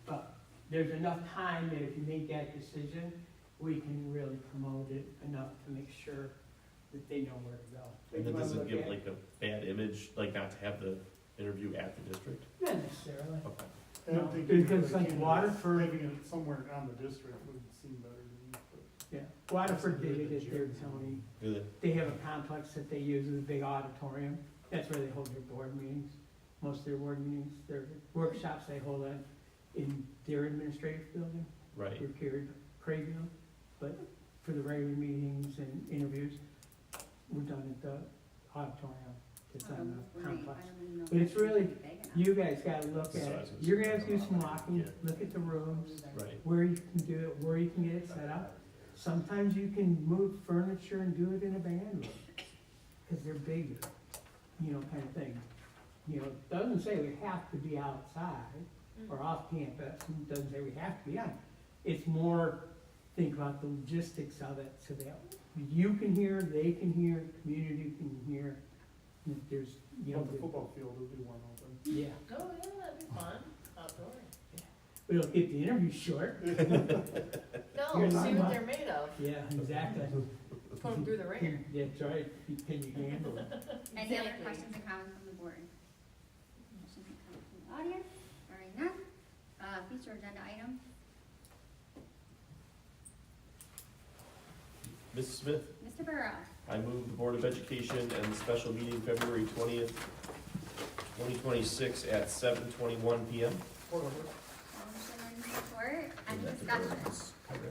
Speaker 1: But there's enough time that if you make that decision, we can really promote it enough to make sure that they know where to go.
Speaker 3: And
Speaker 1: You
Speaker 3: that
Speaker 1: wanna
Speaker 3: doesn't
Speaker 1: look
Speaker 3: give
Speaker 1: at-
Speaker 3: like a bad image, like not to have the interview at the district?
Speaker 1: Not necessarily.
Speaker 3: Okay.
Speaker 7: And I'm
Speaker 1: No,
Speaker 7: thinking
Speaker 1: because
Speaker 7: for the
Speaker 1: like
Speaker 7: candidates,
Speaker 1: Waterford-
Speaker 7: having it somewhere on the district would seem better to me, but.
Speaker 1: Yeah, Waterford did it at their county.
Speaker 3: Good.
Speaker 1: They have a complex that they use as a big auditorium. That's where they hold their board meetings. Most of their board meetings, their workshops they hold in their administrative building,
Speaker 3: Right.
Speaker 1: where Craigie. but for the regular meetings and interviews, we're done at the auditorium. It's on the
Speaker 2: Great,
Speaker 1: complex.
Speaker 2: I don't even know
Speaker 1: But
Speaker 2: if
Speaker 1: it's really-
Speaker 2: big enough.
Speaker 1: You guys gotta look
Speaker 8: So
Speaker 1: at
Speaker 8: I
Speaker 1: it.
Speaker 8: was gonna
Speaker 1: You're
Speaker 8: say,
Speaker 1: gonna have to do some
Speaker 8: yeah.
Speaker 1: walking, look at the rooms,
Speaker 3: Right.
Speaker 1: where you can do it, where you can get it set up. Sometimes you can move furniture and do it in a band room, cause they're bigger, you know, kind of thing. You know, it doesn't say we have to be outside or off campus, it doesn't say we have to be on. It's more, think about the logistics of it, so that you can hear, they can hear, community can hear. And if there's, you know,
Speaker 7: Well, the football field will be one open.
Speaker 1: yeah,
Speaker 5: Oh, yeah, that'd be fun, outdoor.
Speaker 1: but it'll keep the interview short.
Speaker 5: No,
Speaker 1: You're
Speaker 5: see
Speaker 1: not-
Speaker 5: what they're made of,
Speaker 1: Yeah, exactly.
Speaker 5: put them through the ringer.
Speaker 1: Yeah, that's right, can you handle it?
Speaker 2: Any other
Speaker 5: Exactly.
Speaker 2: questions or comments from the board? Questions or comments from the audience? Hearing none. Future agenda item.
Speaker 3: Mrs. Smith,
Speaker 2: Mr. Burrow.
Speaker 3: I move the Board of Education and the special meeting February 20th, 2026 at 7:21 PM.
Speaker 2: Motion and support. Any discussion? All in